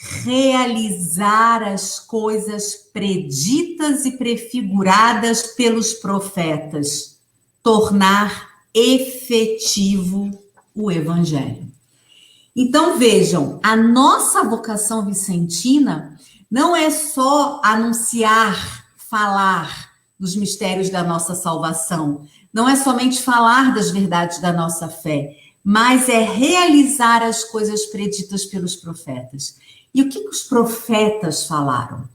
realizar as coisas preditas e prefiguradas pelos profetas, tornar efetivo o evangelho. Então vejam, a nossa vocação vicentina não é só anunciar, falar dos mistérios da nossa salvação, não é somente falar das verdades da nossa fé, mas é realizar as coisas preditas pelos profetas. E o que os profetas falaram?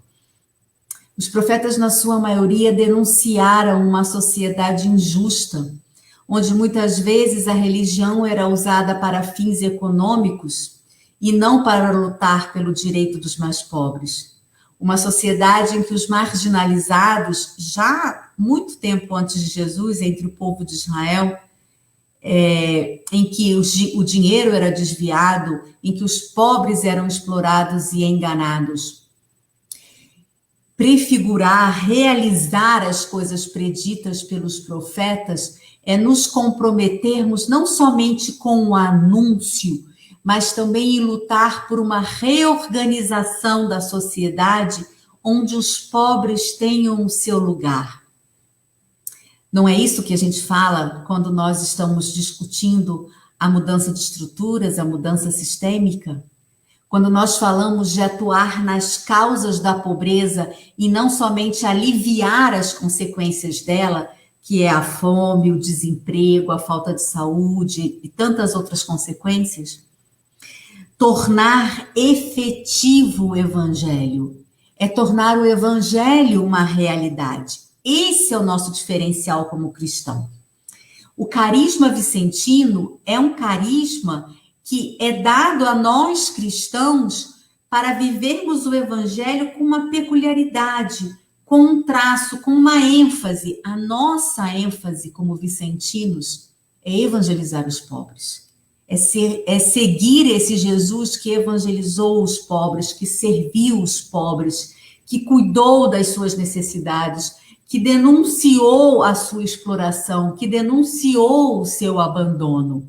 Os profetas, na sua maioria, denunciaram uma sociedade injusta, onde muitas vezes a religião era usada para fins econômicos e não para lutar pelo direito dos mais pobres. Uma sociedade em que os marginalizados, já muito tempo antes de Jesus, entre o povo de Israel, em que o dinheiro era desviado, em que os pobres eram explorados e enganados. Prefigurar, realizar as coisas preditas pelos profetas é nos comprometermos não somente com o anúncio, mas também em lutar por uma reorganização da sociedade onde os pobres tenham o seu lugar. Não é isso que a gente fala quando nós estamos discutindo a mudança de estruturas, a mudança sistêmica? Quando nós falamos de atuar nas causas da pobreza e não somente aliviar as consequências dela, que é a fome, o desemprego, a falta de saúde e tantas outras consequências? Tornar efetivo o evangelho é tornar o evangelho uma realidade. Esse é o nosso diferencial como cristão. O carisma vicentino é um carisma que é dado a nós cristãos para vivermos o evangelho com uma peculiaridade, com um traço, com uma ênfase. A nossa ênfase como vicentinos é evangelizar os pobres. É seguir esse Jesus que evangelizou os pobres, que serviu os pobres, que cuidou das suas necessidades, que denunciou a sua exploração, que denunciou o seu abandono.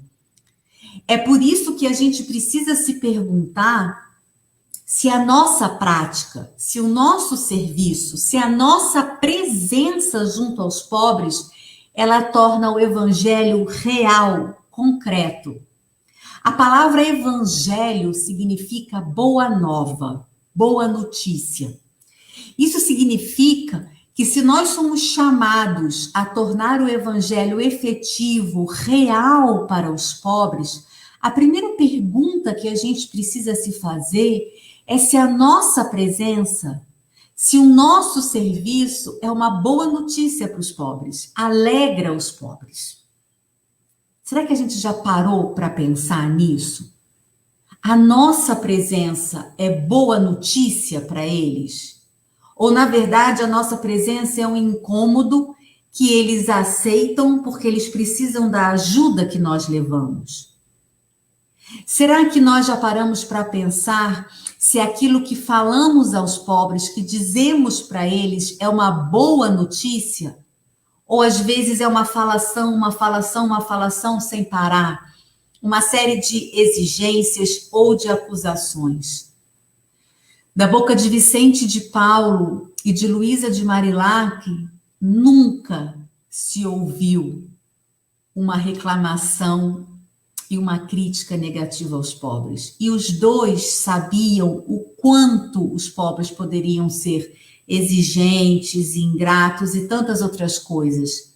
É por isso que a gente precisa se perguntar se a nossa prática, se o nosso serviço, se a nossa presença junto aos pobres, ela torna o evangelho real, concreto. A palavra evangelho significa boa nova, boa notícia. Isso significa que se nós somos chamados a tornar o evangelho efetivo, real para os pobres, a primeira pergunta que a gente precisa se fazer é se a nossa presença, se o nosso serviço é uma boa notícia para os pobres, alegra os pobres. Será que a gente já parou para pensar nisso? A nossa presença é boa notícia para eles? Ou, na verdade, a nossa presença é um incômodo que eles aceitam porque eles precisam da ajuda que nós levamos? Será que nós já paramos para pensar se aquilo que falamos aos pobres, que dizemos para eles, é uma boa notícia? Ou, às vezes, é uma falação sem parar? Uma série de exigências ou de acusações? Da boca de Vicente de Paulo e de Luísa de Marilac, nunca se ouviu uma reclamação e uma crítica negativa aos pobres. E os dois sabiam o quanto os pobres poderiam ser exigentes, ingratos e tantas outras coisas.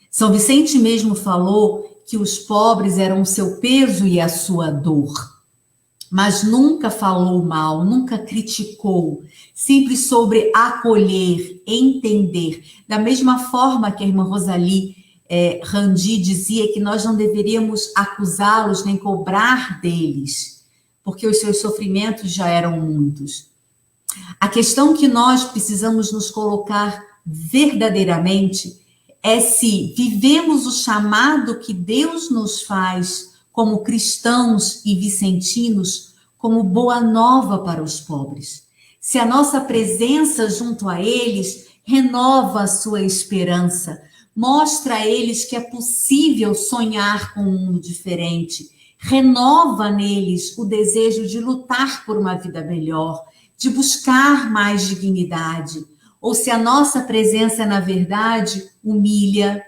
São Vicente mesmo falou que os pobres eram o seu peso e a sua dor. Mas nunca falou mal, nunca criticou, sempre sobre acolher, entender. Da mesma forma que a irmã Rosalie Randi dizia que nós não deveríamos acusá-los nem cobrar deles, porque os seus sofrimentos já eram muitos. A questão que nós precisamos nos colocar verdadeiramente é se vivemos o chamado que Deus nos faz como cristãos e vicentinos, como boa nova para os pobres. Se a nossa presença junto a eles renova a sua esperança, mostra a eles que é possível sonhar com um mundo diferente, renova neles o desejo de lutar por uma vida melhor, de buscar mais dignidade. Ou se a nossa presença, na verdade, humilha,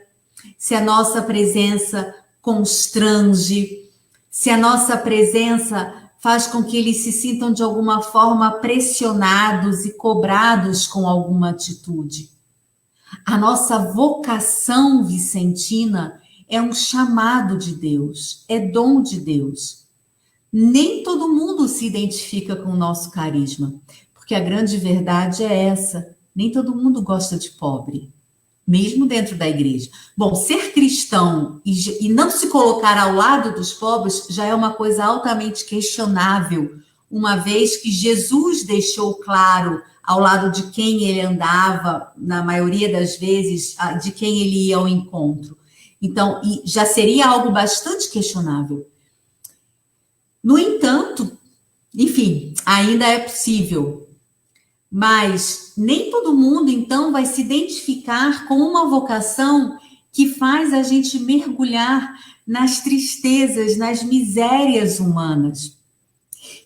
se a nossa presença constrange, se a nossa presença faz com que eles se sintam de alguma forma pressionados e cobrados com alguma atitude. A nossa vocação vicentina é um chamado de Deus, é dom de Deus. Nem todo mundo se identifica com o nosso carisma, porque a grande verdade é essa, nem todo mundo gosta de pobre, mesmo dentro da igreja. Bom, ser cristão e não se colocar ao lado dos pobres já é uma coisa altamente questionável, uma vez que Jesus deixou claro ao lado de quem ele andava, na maioria das vezes, de quem ele ia ao encontro. Então, já seria algo bastante questionável. No entanto, enfim, ainda é possível. Mas nem todo mundo, então, vai se identificar com uma vocação que faz a gente mergulhar nas tristezas, nas misérias humanas,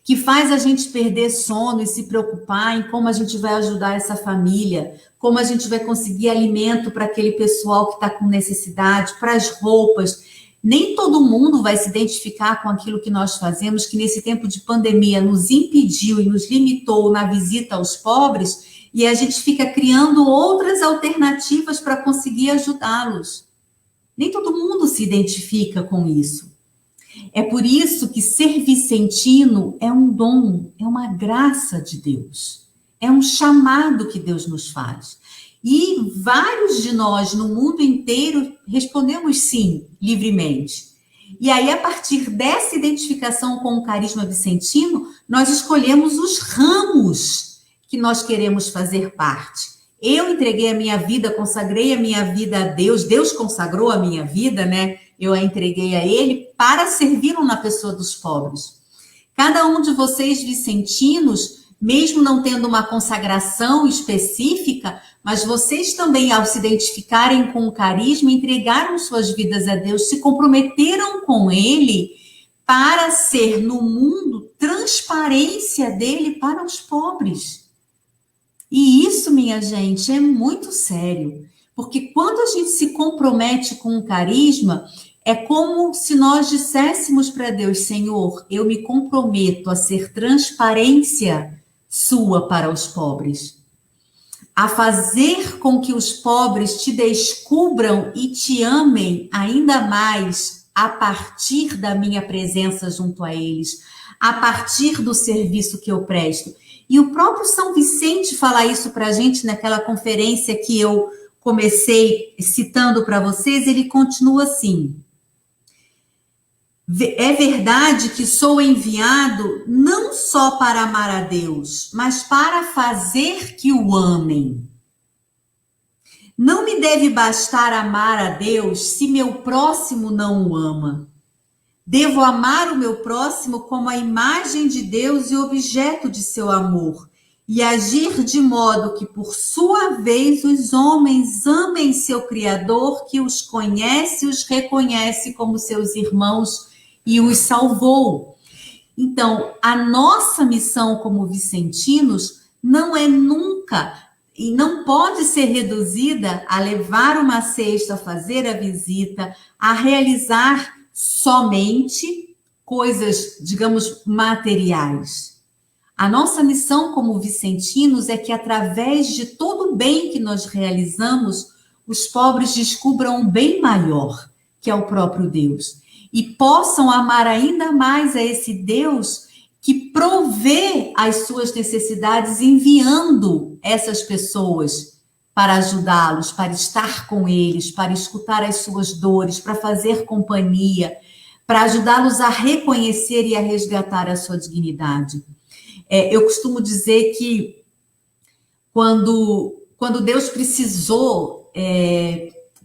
que faz a gente perder sono e se preocupar em como a gente vai ajudar essa família, como a gente vai conseguir alimento para aquele pessoal que está com necessidade, para as roupas. Nem todo mundo vai se identificar com aquilo que nós fazemos, que nesse tempo de pandemia nos impediu e nos limitou na visita aos pobres, e a gente fica criando outras alternativas para conseguir ajudá-los. Nem todo mundo se identifica com isso. É por isso que ser vicentino é um dom, é uma graça de Deus. É um chamado que Deus nos faz. E vários de nós no mundo inteiro respondemos sim, livremente. E aí, a partir dessa identificação com o carisma vicentino, nós escolhemos os ramos que nós queremos fazer parte. Eu entreguei a minha vida, consagrei a minha vida a Deus, Deus consagrou a minha vida, né? Eu a entreguei a Ele para servi-lo na pessoa dos pobres. Cada um de vocês vicentinos, mesmo não tendo uma consagração específica, mas vocês também, ao se identificarem com o carisma, entregaram suas vidas a Deus, se comprometeram com Ele para ser no mundo transparência dele para os pobres. E isso, minha gente, é muito sério, porque quando a gente se compromete com o carisma, é como se nós disséssemos para Deus: Senhor, eu me comprometo a ser transparência sua para os pobres, a fazer com que os pobres te descubram e te amem ainda mais a partir da minha presença junto a eles, a partir do serviço que eu presto. E o próprio São Vicente fala isso para a gente naquela conferência que eu comecei citando para vocês. Ele continua assim: é verdade que sou enviado não só para amar a Deus, mas para fazer que o amem. Não me deve bastar amar a Deus se meu próximo não o ama. Devo amar o meu próximo como a imagem de Deus e objeto de seu amor, e agir de modo que, por sua vez, os homens amem seu Criador, que os conhece e os reconhece como seus irmãos e os salvou. Então, a nossa missão como vicentinos não é nunca e não pode ser reduzida a levar uma cesta, a fazer a visita, a realizar somente coisas, digamos, materiais. A nossa missão como vicentinos é que, através de todo o bem que nós realizamos, os pobres descubram um bem maior, que é o próprio Deus, e possam amar ainda mais a esse Deus que provê as suas necessidades, enviando essas pessoas para ajudá-los, para estar com eles, para escutar as suas dores, para fazer companhia, para ajudá-los a reconhecer e a resgatar a sua dignidade. Eu costumo dizer que quando Deus precisou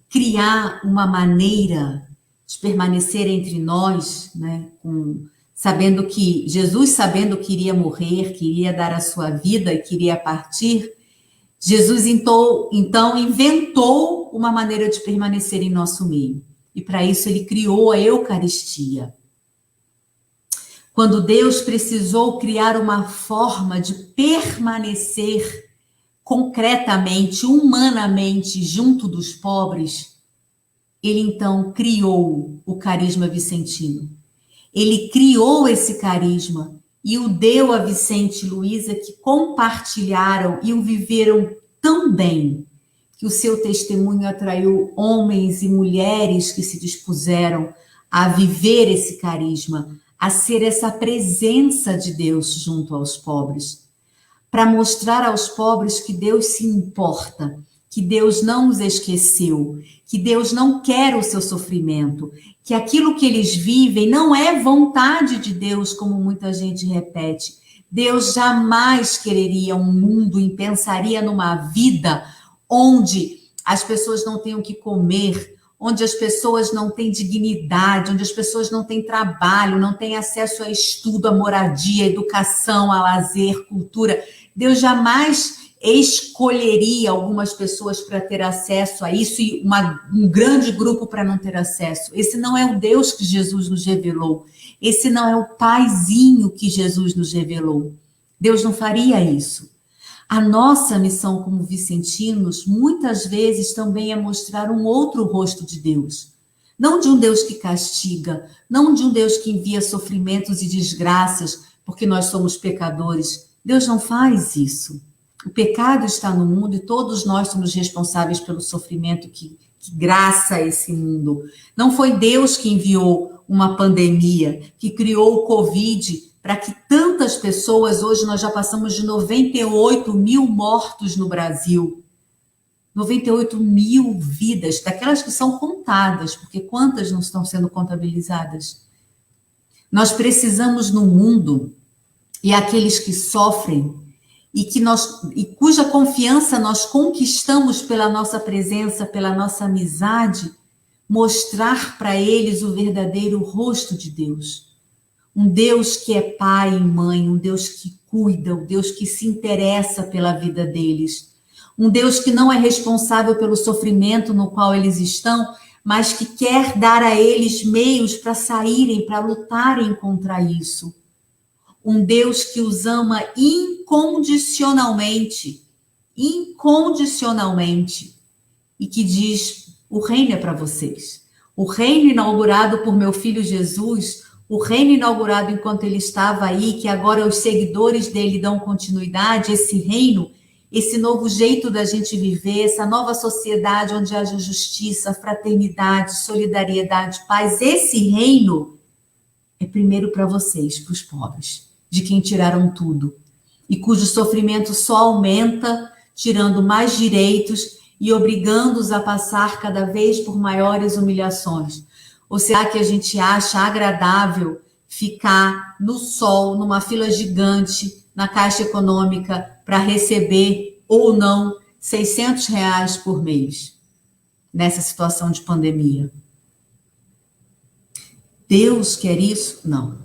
criar uma maneira de permanecer entre nós, né, sabendo que Jesus, sabendo que iria morrer, que iria dar a sua vida e que iria partir, Jesus então inventou uma maneira de permanecer em nosso meio. E para isso ele criou a Eucaristia. Quando Deus precisou criar uma forma de permanecer concretamente, humanamente, junto dos pobres, ele então criou o carisma vicentino. Ele criou esse carisma e o deu a Vicente e Luísa, que compartilharam e o viveram tão bem, que o seu testemunho atraiu homens e mulheres que se dispuseram a viver esse carisma, a ser essa presença de Deus junto aos pobres, para mostrar aos pobres que Deus se importa, que Deus não os esqueceu, que Deus não quer o seu sofrimento, que aquilo que eles vivem não é vontade de Deus, como muita gente repete. Deus jamais quereria um mundo e pensaria numa vida onde as pessoas não tenham que comer, onde as pessoas não têm dignidade, onde as pessoas não têm trabalho, não têm acesso a estudo, a moradia, a educação, a lazer, cultura. Deus jamais escolheria algumas pessoas para ter acesso a isso e um grande grupo para não ter acesso. Esse não é o Deus que Jesus nos revelou. Esse não é o paizinho que Jesus nos revelou. Deus não faria isso. A nossa missão como vicentinos, muitas vezes, também é mostrar um outro rosto de Deus. Não de um Deus que castiga, não de um Deus que envia sofrimentos e desgraças, porque nós somos pecadores. Deus não faz isso. O pecado está no mundo e todos nós somos responsáveis pelo sofrimento que graça esse mundo. Não foi Deus que enviou uma pandemia, que criou o Covid, para que tantas pessoas, hoje nós já passamos de 98 mil mortos no Brasil. 98 mil vidas, daquelas que são contadas, porque quantas não estão sendo contabilizadas? Nós precisamos no mundo, e aqueles que sofrem, e cuja confiança nós conquistamos pela nossa presença, pela nossa amizade, mostrar para eles o verdadeiro rosto de Deus. Um Deus que é pai e mãe, um Deus que cuida, um Deus que se interessa pela vida deles. Um Deus que não é responsável pelo sofrimento no qual eles estão, mas que quer dar a eles meios para saírem, para lutarem contra isso. Um Deus que os ama incondicionalmente, e que diz, o reino é para vocês. O reino inaugurado por meu filho Jesus, o reino inaugurado enquanto ele estava aí, que agora os seguidores dele dão continuidade, esse reino, esse novo jeito da gente viver, essa nova sociedade onde haja justiça, fraternidade, solidariedade, paz, esse reino é primeiro para vocês, para os pobres, de quem tiraram tudo, e cujo sofrimento só aumenta, tirando mais direitos e obrigando-os a passar cada vez por maiores humilhações. Ou será que a gente acha agradável ficar no sol, numa fila gigante, na Caixa Econômica, para receber ou não R$ 600 por mês, nessa situação de pandemia? Deus quer isso? Não.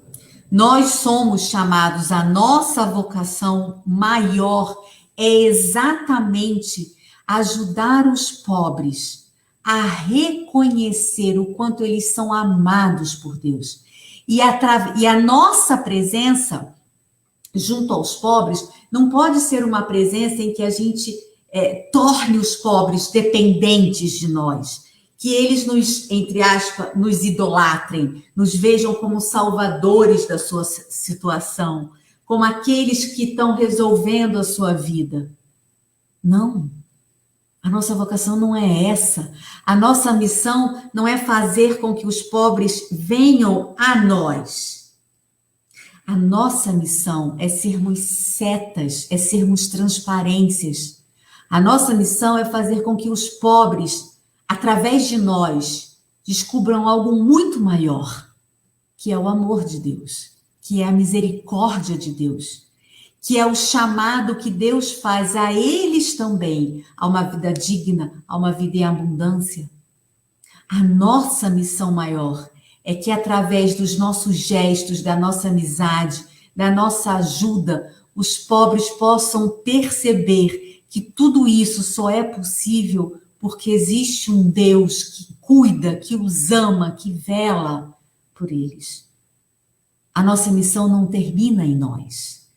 Nós somos chamados, a nossa vocação maior é exatamente ajudar os pobres a reconhecer o quanto eles são amados por Deus. E a nossa presença junto aos pobres não pode ser uma presença em que a gente torne os pobres dependentes de nós, que eles nos, entre aspas, nos idolatrem, nos vejam como salvadores da sua situação, como aqueles que estão resolvendo a sua vida. Não. A nossa vocação não é essa. A nossa missão não é fazer com que os pobres venham a nós. A nossa missão é sermos setas, é sermos transparências. A nossa missão é fazer com que os pobres, através de nós, descubram algo muito maior, que é o amor de Deus, que é a misericórdia de Deus, que é o chamado que Deus faz a eles também, a uma vida digna, a uma vida em abundância. A nossa missão maior é que através dos nossos gestos, da nossa amizade, da nossa ajuda, os pobres possam perceber que tudo isso só é possível porque existe um Deus que cuida, que os ama, que vela por eles. a nossa missão não termina em nós.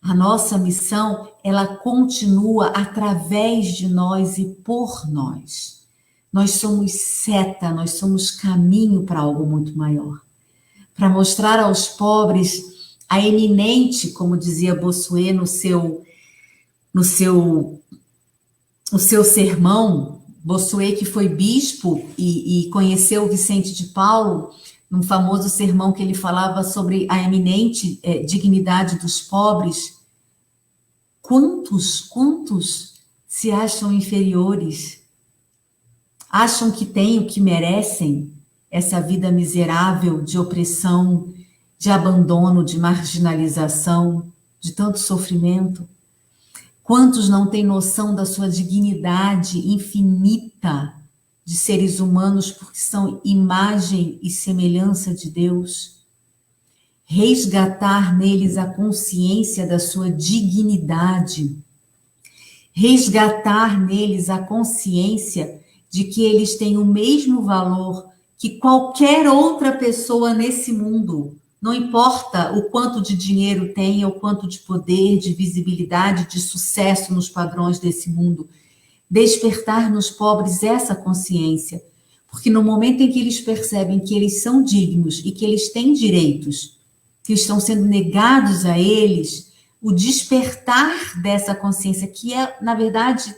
A nossa missão, ela continua através de nós e por nós. Nós somos seta, nós somos caminho para algo muito maior. Para mostrar aos pobres a eminente, como dizia Bossuet no seu sermão, Bossuet, que foi bispo e conheceu Vicente de Paulo, num famoso sermão que ele falava sobre a eminente dignidade dos pobres. Quantos se acham inferiores? Acham que têm o que merecem? Essa vida miserável de opressão, de abandono, de marginalização, de tanto sofrimento? Quantos não têm noção da sua dignidade infinita de seres humanos porque são imagem e semelhança de Deus? Resgatar neles a consciência da sua dignidade. Resgatar neles a consciência de que eles têm o mesmo valor que qualquer outra pessoa nesse mundo. Não importa o quanto de dinheiro tem, o quanto de poder, de visibilidade, de sucesso nos padrões desse mundo. Despertar nos pobres essa consciência. Porque no momento em que eles percebem que eles são dignos e que eles têm direitos, que estão sendo negados a eles, o despertar dessa consciência, que é, na verdade,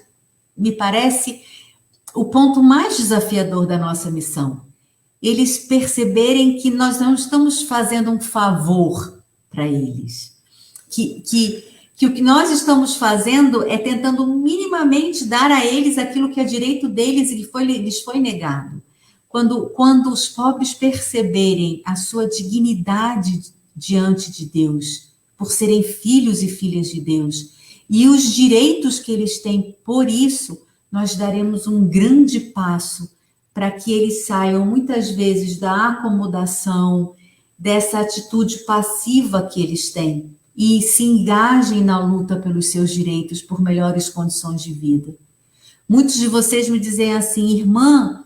me parece, o ponto mais desafiador da nossa missão. Eles perceberem que nós não estamos fazendo um favor para eles. Que o que nós estamos fazendo é tentando minimamente dar a eles aquilo que é direito deles e que lhes foi negado. Quando os pobres perceberem a sua dignidade diante de Deus, por serem filhos e filhas de Deus, e os direitos que eles têm por isso, nós daremos um grande passo para que eles saiam muitas vezes da acomodação, dessa atitude passiva que eles têm e se engajem na luta pelos seus direitos, por melhores condições de vida. Muitos de vocês me dizem assim, irmã,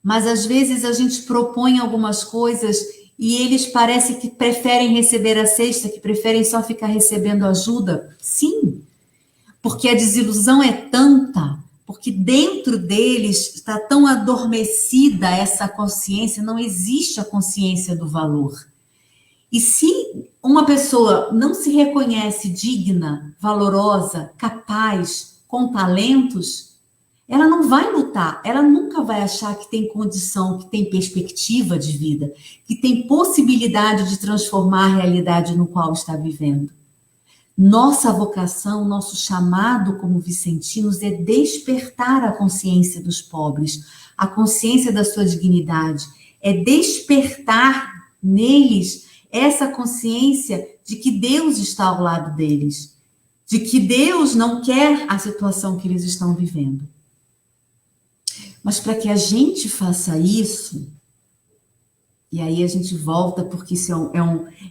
mas às vezes a gente propõe algumas coisas e eles parecem que preferem receber a cesta, que preferem só ficar recebendo ajuda. Sim, porque a desilusão é tanta, porque dentro deles está tão adormecida essa consciência, não existe a consciência do valor. E se uma pessoa não se reconhece digna, valorosa, capaz, com talentos, ela não vai lutar, ela nunca vai achar que tem condição, que tem perspectiva de vida, que tem possibilidade de transformar a realidade no qual está vivendo. Nossa vocação, nosso chamado como vicentinos é despertar a consciência dos pobres, a consciência da sua dignidade, é despertar neles essa consciência de que Deus está ao lado deles, de que Deus não quer a situação que eles estão vivendo. Mas para que a gente faça isso, e aí a gente volta, porque isso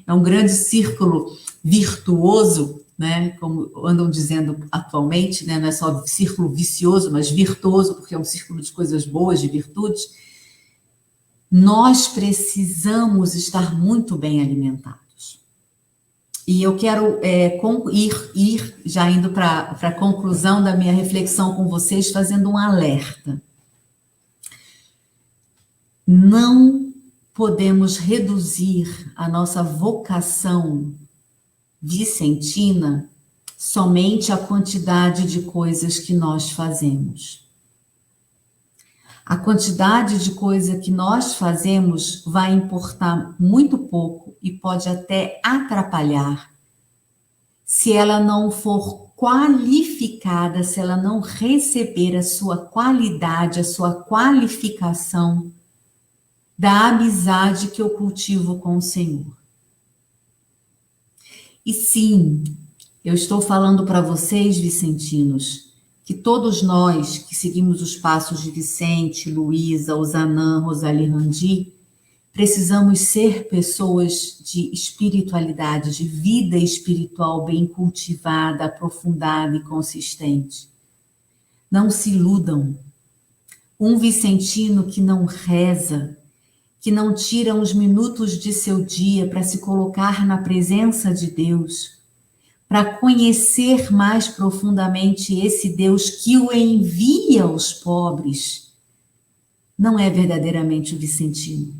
é um grande círculo virtuoso, né? Como andam dizendo atualmente, né? Não é só círculo vicioso, mas virtuoso, porque é um círculo de coisas boas, de virtudes. Nós precisamos estar muito bem alimentados. E eu quero ir já indo para a conclusão da minha reflexão com vocês, fazendo um alerta. Não podemos reduzir a nossa vocação vicentina somente à quantidade de coisas que nós fazemos. A quantidade de coisa que nós fazemos vai importar muito pouco e pode até atrapalhar se ela não for qualificada, se ela não receber a sua qualidade, a sua qualificação da amizade que eu cultivo com o Senhor. E sim, eu estou falando para vocês, vicentinos, que todos nós que seguimos os passos de Vicente, Luísa, Osanã, Rosalie Randi, precisamos ser pessoas de espiritualidade, de vida espiritual bem cultivada, aprofundada e consistente. Não se iludam. Um vicentino que não reza, que não tiram os minutos de seu dia para se colocar na presença de Deus, para conhecer mais profundamente esse Deus que o envia aos pobres, não é verdadeiramente o vicentino.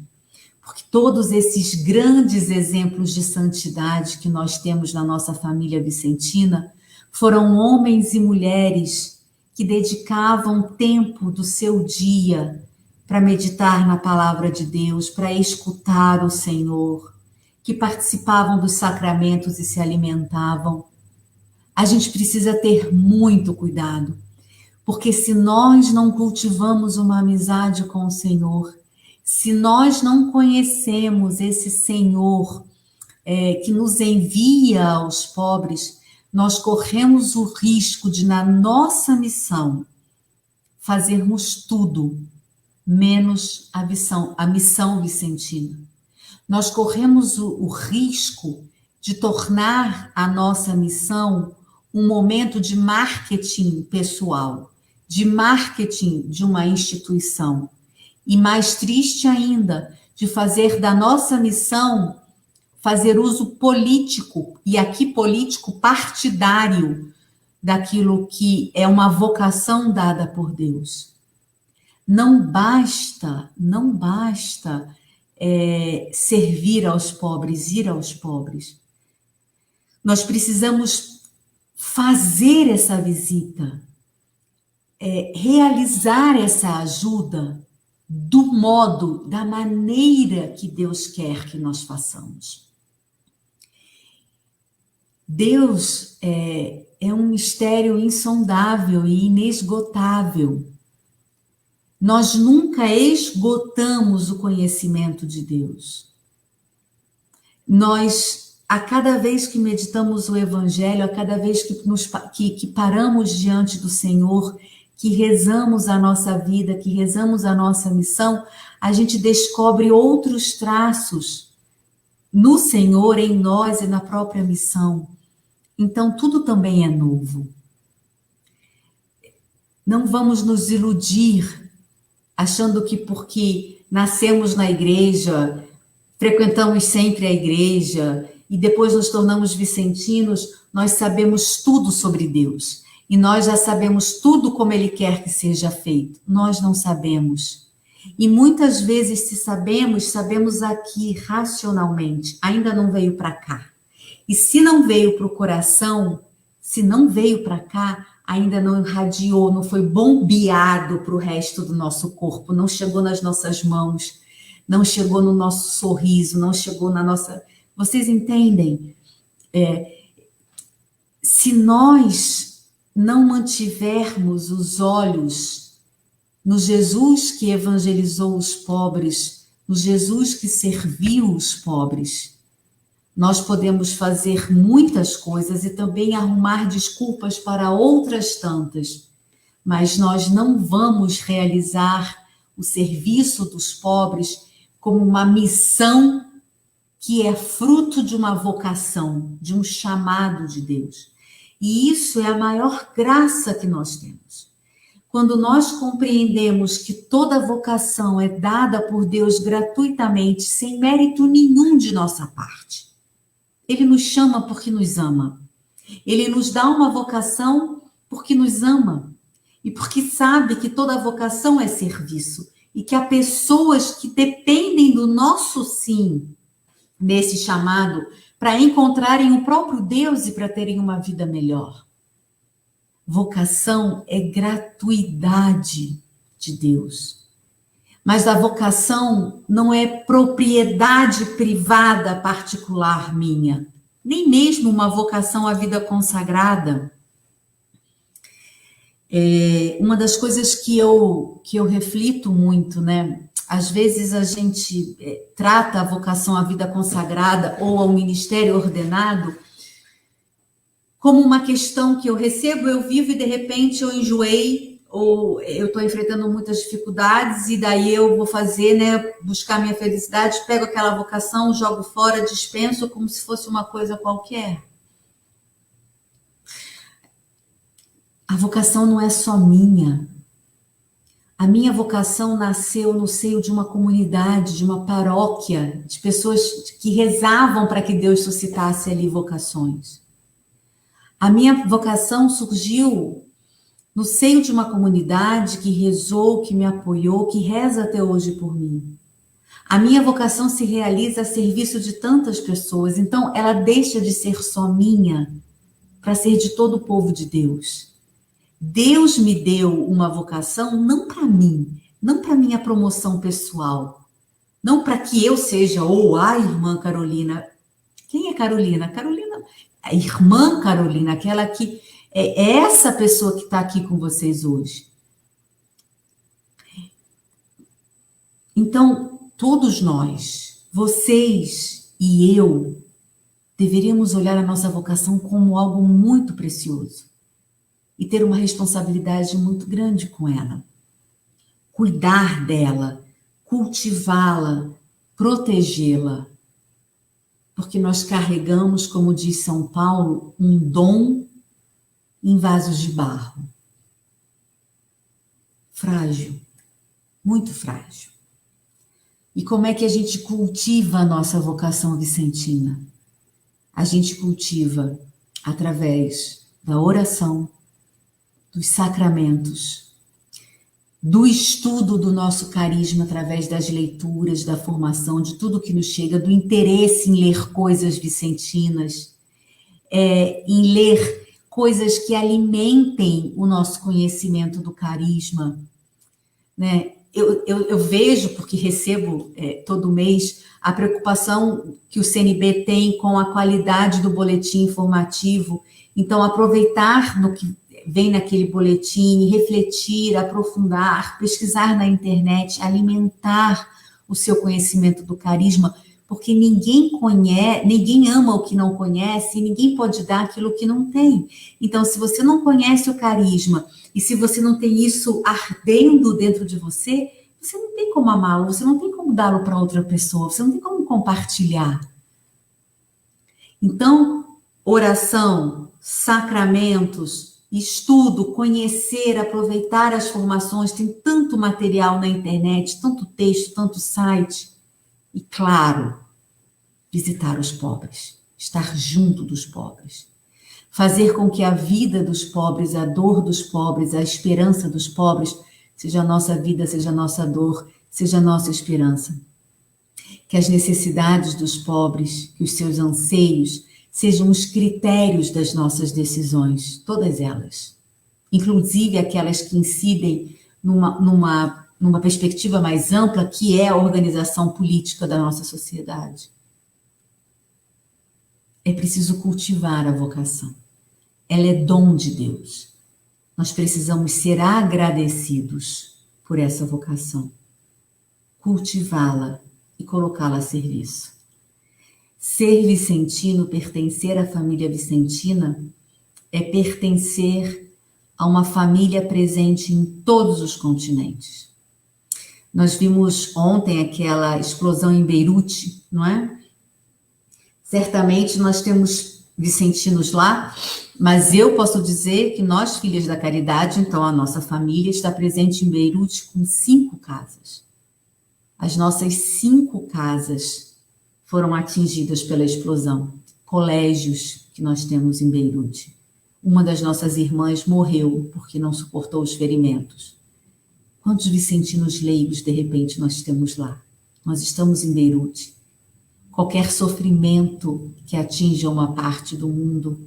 Porque todos esses grandes exemplos de santidade que nós temos na nossa família vicentina foram homens e mulheres que dedicavam tempo do seu dia para meditar na palavra de Deus, para escutar o Senhor, que participavam dos sacramentos e se alimentavam. A gente precisa ter muito cuidado, porque se nós não cultivamos uma amizade com o Senhor, se nós não conhecemos esse Senhor que nos envia aos pobres, nós corremos o risco de, na nossa missão, fazermos tudo menos a missão vicentina. Nós corremos o risco de tornar a nossa missão um momento de marketing pessoal, de marketing de uma instituição. E mais triste ainda, de fazer da nossa missão, fazer uso político, e aqui político partidário, daquilo que é uma vocação dada por Deus. Não basta servir aos pobres, ir aos pobres. Nós precisamos fazer essa visita, realizar essa ajuda do modo, da maneira que Deus quer que nós façamos. Deus é um mistério insondável e inesgotável. Nós nunca esgotamos o conhecimento de Deus. Nós, a cada vez que meditamos o Evangelho, a cada vez que paramos diante do Senhor, que rezamos a nossa vida, que rezamos a nossa missão, a gente descobre outros traços no Senhor, em nós e na própria missão. Então, tudo também é novo. Não vamos nos iludir achando que porque nascemos na igreja, frequentamos sempre a igreja e depois nos tornamos vicentinos, nós sabemos tudo sobre Deus. E nós já sabemos tudo como Ele quer que seja feito. Nós não sabemos. E muitas vezes, se sabemos, sabemos aqui racionalmente. Ainda não veio para cá. E se não veio para o coração, se não veio para cá, ainda não irradiou, não foi bombeado para o resto do nosso corpo, não chegou nas nossas mãos, não chegou no nosso sorriso, não chegou na nossa... Vocês entendem? Se nós não mantivermos os olhos no Jesus que evangelizou os pobres, no Jesus que serviu os pobres, nós podemos fazer muitas coisas e também arrumar desculpas para outras tantas, mas nós não vamos realizar o serviço dos pobres como uma missão que é fruto de uma vocação, de um chamado de Deus. E isso é a maior graça que nós temos. Quando nós compreendemos que toda vocação é dada por Deus gratuitamente, sem mérito nenhum de nossa parte. Ele nos chama porque nos ama. Ele nos dá uma vocação porque nos ama. E porque sabe que toda vocação é serviço. E que há pessoas que dependem do nosso sim nesse chamado para encontrarem o próprio Deus e para terem uma vida melhor. Vocação é gratuidade de Deus. Mas a vocação não é propriedade privada particular minha, nem mesmo uma vocação à vida consagrada. Uma das coisas que eu reflito muito, né? Às vezes a gente trata a vocação à vida consagrada ou ao ministério ordenado como uma questão que eu recebo, eu vivo e de repente eu enjoei, ou eu estou enfrentando muitas dificuldades e daí eu vou fazer, né, buscar minha felicidade, pego aquela vocação, jogo fora, dispenso como se fosse uma coisa qualquer. A vocação não é só minha. A minha vocação nasceu no seio de uma comunidade, de uma paróquia, de pessoas que rezavam para que Deus suscitasse ali vocações. A minha vocação surgiu no seio de uma comunidade que rezou, que me apoiou, que reza até hoje por mim. A minha vocação se realiza a serviço de tantas pessoas, então ela deixa de ser só minha para ser de todo o povo de Deus. Deus me deu uma vocação não para mim, não para minha promoção pessoal, não para que eu seja a irmã Carolina. Quem é Carolina? Carolina, a irmã Carolina, aquela que é essa pessoa que está aqui com vocês hoje. Então, todos nós, vocês e eu, deveríamos olhar a nossa vocação como algo muito precioso e ter uma responsabilidade muito grande com ela. Cuidar dela, cultivá-la, protegê-la. Porque nós carregamos, como diz São Paulo, um dom em vasos de barro. Frágil, muito frágil. E como é que a gente cultiva a nossa vocação vicentina? A gente cultiva através da oração, dos sacramentos, do estudo do nosso carisma através das leituras, da formação, de tudo que nos chega, do interesse em ler coisas vicentinas, em ler coisas que alimentem o nosso conhecimento do carisma, né? Eu vejo, porque recebo todo mês, a preocupação que o CNB tem com a qualidade do boletim informativo. Então, aproveitar no que vem naquele boletim, refletir, aprofundar, pesquisar na internet, alimentar o seu conhecimento do carisma, porque ninguém ama o que não conhece, e ninguém pode dar aquilo que não tem. Então, se você não conhece o carisma, e se você não tem isso ardendo dentro de você, você não tem como amá-lo, você não tem como dá-lo para outra pessoa, você não tem como compartilhar. Então, oração, sacramentos, estudo, conhecer, aproveitar as formações, tem tanto material na internet, tanto texto, tanto site. E, claro, visitar os pobres, estar junto dos pobres. Fazer com que a vida dos pobres, a dor dos pobres, a esperança dos pobres, seja a nossa vida, seja a nossa dor, seja a nossa esperança. Que as necessidades dos pobres, que os seus anseios, sejam os critérios das nossas decisões, todas elas. Inclusive aquelas que incidem numa perspectiva mais ampla, que é a organização política da nossa sociedade. É preciso cultivar a vocação. Ela é dom de Deus. Nós precisamos ser agradecidos por essa vocação, cultivá-la e colocá-la a serviço. Ser vicentino, pertencer à família vicentina, é pertencer a uma família presente em todos os continentes. Nós vimos ontem aquela explosão em Beirute, não é? Certamente nós temos vicentinos lá, mas eu posso dizer que nós, Filhas da Caridade, então a nossa família está presente em Beirute com 5 casas. As nossas 5 casas foram atingidas pela explosão. Colégios que nós temos em Beirute. Uma das nossas irmãs morreu porque não suportou os ferimentos. Quantos vicentinos leigos, de repente, nós temos lá? Nós estamos em Beirute. Qualquer sofrimento que atinja uma parte do mundo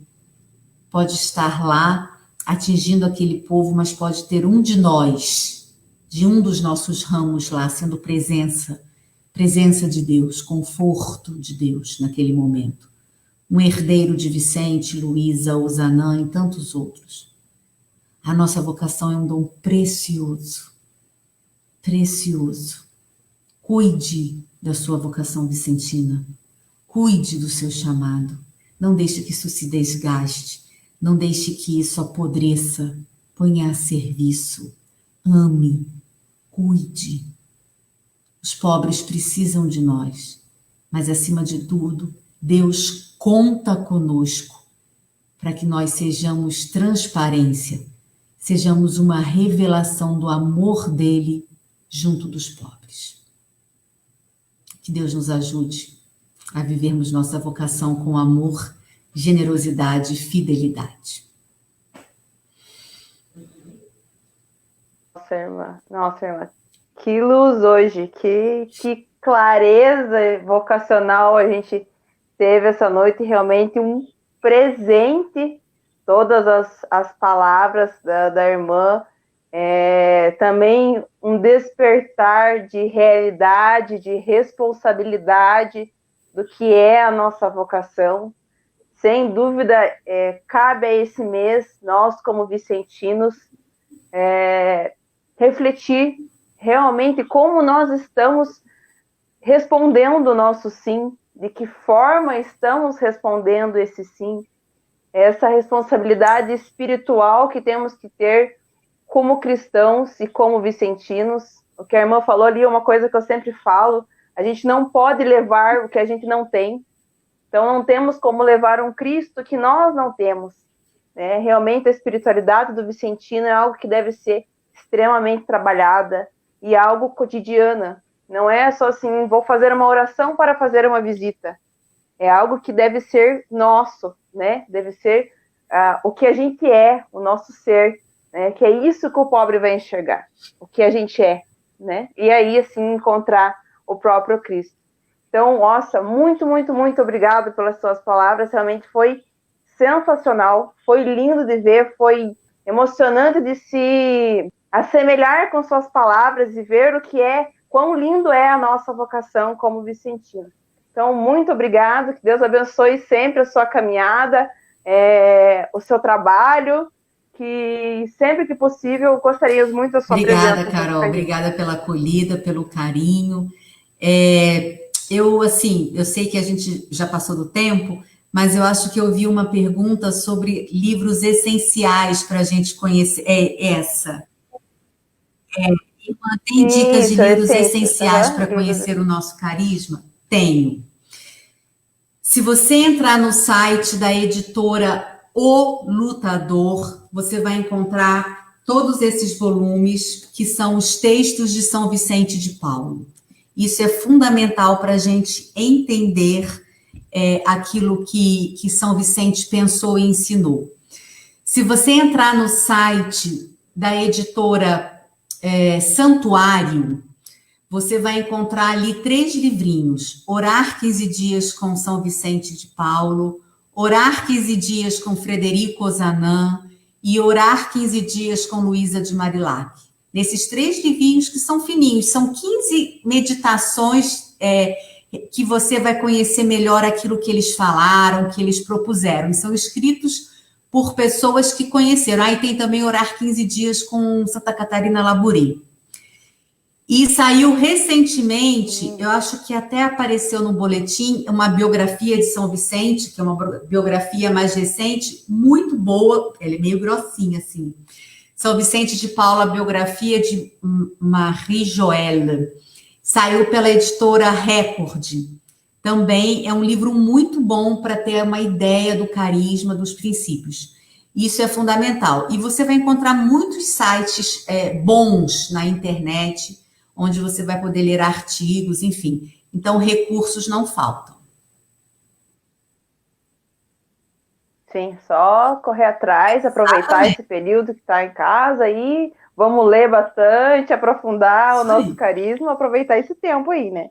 pode estar lá, atingindo aquele povo, mas pode ter um de nós, de um dos nossos ramos lá, sendo presença de Deus, conforto de Deus naquele momento. Um herdeiro de Vicente, Luísa, Osanã e tantos outros. A nossa vocação é um dom precioso, precioso. Cuide da sua vocação vicentina, cuide do seu chamado, não deixe que isso se desgaste, não deixe que isso apodreça, ponha a serviço, ame, cuide. Os pobres precisam de nós, mas acima de tudo, Deus conta conosco para que nós sejamos transparência, sejamos uma revelação do amor dele junto dos pobres. Que Deus nos ajude a vivermos nossa vocação com amor, generosidade e fidelidade. Nossa, irmã. Que luz hoje, que clareza vocacional a gente teve essa noite, realmente um presente, todas as palavras da irmã, também um despertar de realidade, de responsabilidade do que é a nossa vocação. Sem dúvida, cabe a esse mês, nós como vicentinos, refletir realmente como nós estamos respondendo o nosso sim, de que forma estamos respondendo esse sim, essa responsabilidade espiritual que temos que ter como cristãos e como vicentinos. O que a irmã falou ali é uma coisa que eu sempre falo, a gente não pode levar o que a gente não tem, então não temos como levar um Cristo que nós não temos, né? Realmente a espiritualidade do vicentino é algo que deve ser extremamente trabalhada e algo cotidiana. Não é só assim, vou fazer uma oração para fazer uma visita. É algo que deve ser nosso, né? Deve ser o que a gente é, o nosso ser, né? Que é isso que o pobre vai enxergar, o que a gente é, né? E aí, assim, encontrar o próprio Cristo. Então, nossa, muito, muito, muito obrigado pelas suas palavras. Realmente foi sensacional, foi lindo de ver, foi emocionante de se assemelhar com suas palavras e ver quão lindo é a nossa vocação como vicentino. Então, muito obrigado, que Deus abençoe sempre a sua caminhada, o seu trabalho, que sempre que possível gostaríamos muito da sua presença. Obrigada, Carol, obrigada pela acolhida, pelo carinho. Eu sei que a gente já passou do tempo, mas eu acho que eu vi uma pergunta sobre livros essenciais para a gente conhecer. Tem dicas de livros essenciais para conhecer o nosso carisma? Tenho. Se você entrar no site da editora O Lutador, você vai encontrar todos esses volumes, que são os textos de São Vicente de Paulo. Isso é fundamental para a gente entender aquilo que São Vicente pensou e ensinou. Se você entrar no site da editora Santuário, você vai encontrar ali 3 livrinhos: Orar 15 Dias com São Vicente de Paulo, Orar 15 Dias com Frederico Ozanam e Orar 15 Dias com Luísa de Marilac. Nesses 3 livrinhos que são fininhos, são 15 meditações que você vai conhecer melhor aquilo que eles falaram, que eles propuseram. E são escritos por pessoas que conheceram. Aí tem também Orar 15 Dias com Santa Catarina Labouré. E saiu recentemente, eu acho que até apareceu no boletim, uma biografia de São Vicente, que é uma biografia mais recente, muito boa, ela é meio grossinha, assim. São Vicente de Paulo, a biografia de Marie Joelle. Saiu pela editora Record. Também é um livro muito bom para ter uma ideia do carisma, dos princípios. Isso é fundamental. E você vai encontrar muitos sites bons na internet, onde você vai poder ler artigos, enfim. Então, recursos não faltam. Sim, só correr atrás, aproveitar esse período que está em casa e vamos ler bastante, aprofundar o nosso carisma, aproveitar esse tempo aí, né?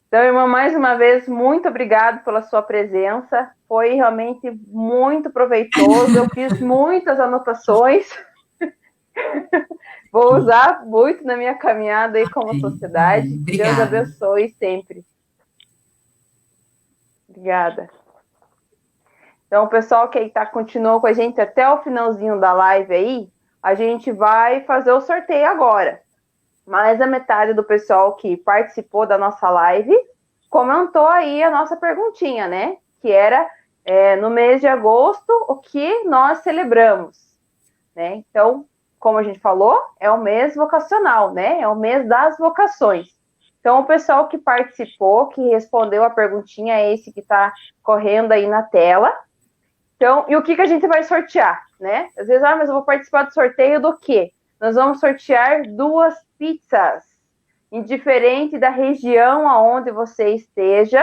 Então, irmã, mais uma vez, muito obrigado pela sua presença. Foi realmente muito proveitoso. Eu fiz muitas anotações. Vou usar muito na minha caminhada aí como sociedade. Obrigada. Deus abençoe sempre. Obrigada. Então, o pessoal que continuou com a gente até o finalzinho da live aí, a gente vai fazer o sorteio agora. Mais a metade do pessoal que participou da nossa live comentou aí a nossa perguntinha, né? Que era, no mês de agosto, o que nós celebramos, né? Então, como a gente falou, é o mês vocacional, né? É o mês das vocações. Então, o pessoal que participou, que respondeu a perguntinha, é esse que está correndo aí na tela. Então, e o que a gente vai sortear, né? Às vezes, mas eu vou participar do sorteio do quê? Nós vamos sortear 2 pizzas, indiferente da região aonde você esteja.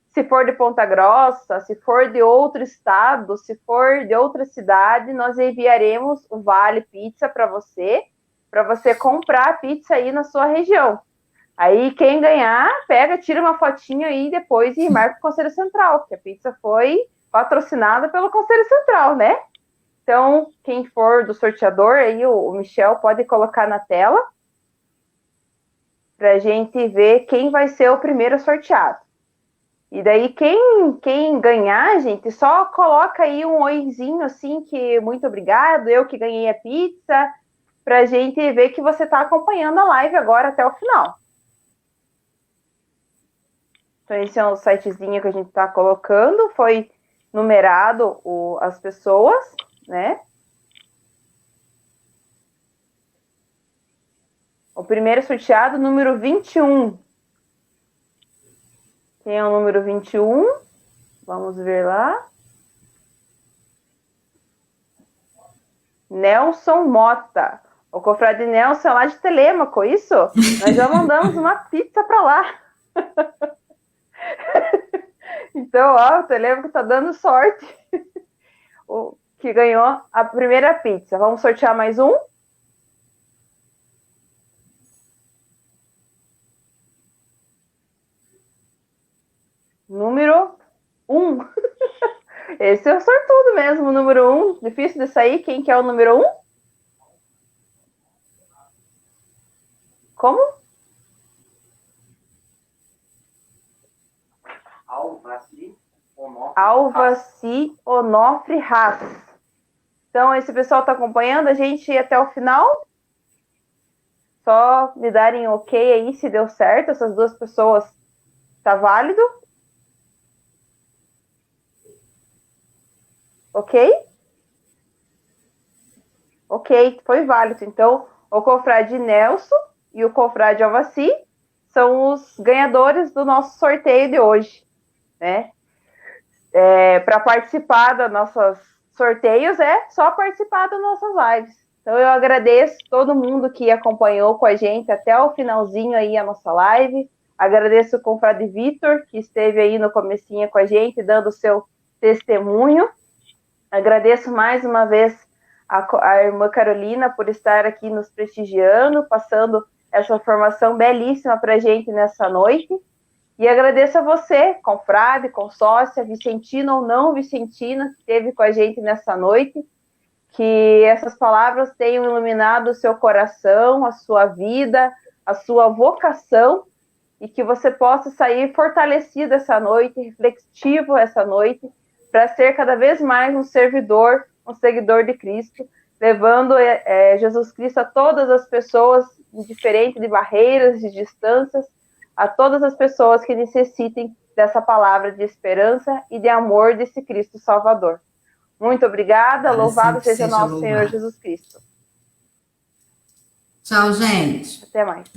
Se for de Ponta Grossa, se for de outro estado, se for de outra cidade, nós enviaremos o Vale Pizza para você comprar a pizza aí na sua região. Aí quem ganhar, pega, tira uma fotinha aí depois e marca o Conselho Central, porque a pizza foi patrocinada pelo Conselho Central, né? Então, quem for do sorteador, aí o Michel pode colocar na tela para a gente ver quem vai ser o primeiro sorteado. E daí, quem ganhar, gente, só coloca aí um oizinho assim, que muito obrigado, eu que ganhei a pizza, para a gente ver que você está acompanhando a live agora até o final. Então, esse é um sitezinho que a gente está colocando, foi numerado as pessoas, né? O primeiro sorteado, número 21. Quem é o número 21? Vamos ver lá. Nelson Mota. O confrade Nelson é lá de Telêmaco, isso? Nós já mandamos uma pizza para lá. Então, ó, o Telêmaco tá dando sorte. O que ganhou a primeira pizza. Vamos sortear mais um? Número 1. Esse é o sortudo mesmo, número 1. Difícil de sair. Quem que é o número 1? Como? Alvaci Onofre Haas. Então, esse pessoal está acompanhando a gente até o final. Só me darem ok aí se deu certo. Essas 2 pessoas tá válido. Ok? Ok, foi válido. Então, o confrade Nelson e o confrade Alvaci são os ganhadores do nosso sorteio de hoje, né? Para participar dos nossos sorteios, é só participar das nossas lives. Então, eu agradeço todo mundo que acompanhou com a gente até o finalzinho aí a nossa live. Agradeço o confrade Vitor, que esteve aí no comecinho com a gente, dando o seu testemunho. Agradeço mais uma vez a irmã Carolina por estar aqui nos prestigiando, passando essa formação belíssima para a gente nessa noite. E agradeço a você, confrade, consórcia, vicentino ou não vicentino, que esteve com a gente nessa noite. Que essas palavras tenham iluminado o seu coração, a sua vida, a sua vocação, e que você possa sair fortalecido essa noite, reflexivo essa noite, para ser cada vez mais um servidor, um seguidor de Cristo, levando Jesus Cristo a todas as pessoas, indiferente de barreiras, de distâncias, a todas as pessoas que necessitem dessa palavra de esperança e de amor desse Cristo Salvador. Muito obrigada, louvado seja nosso Senhor Jesus Cristo. Tchau, gente. Até mais.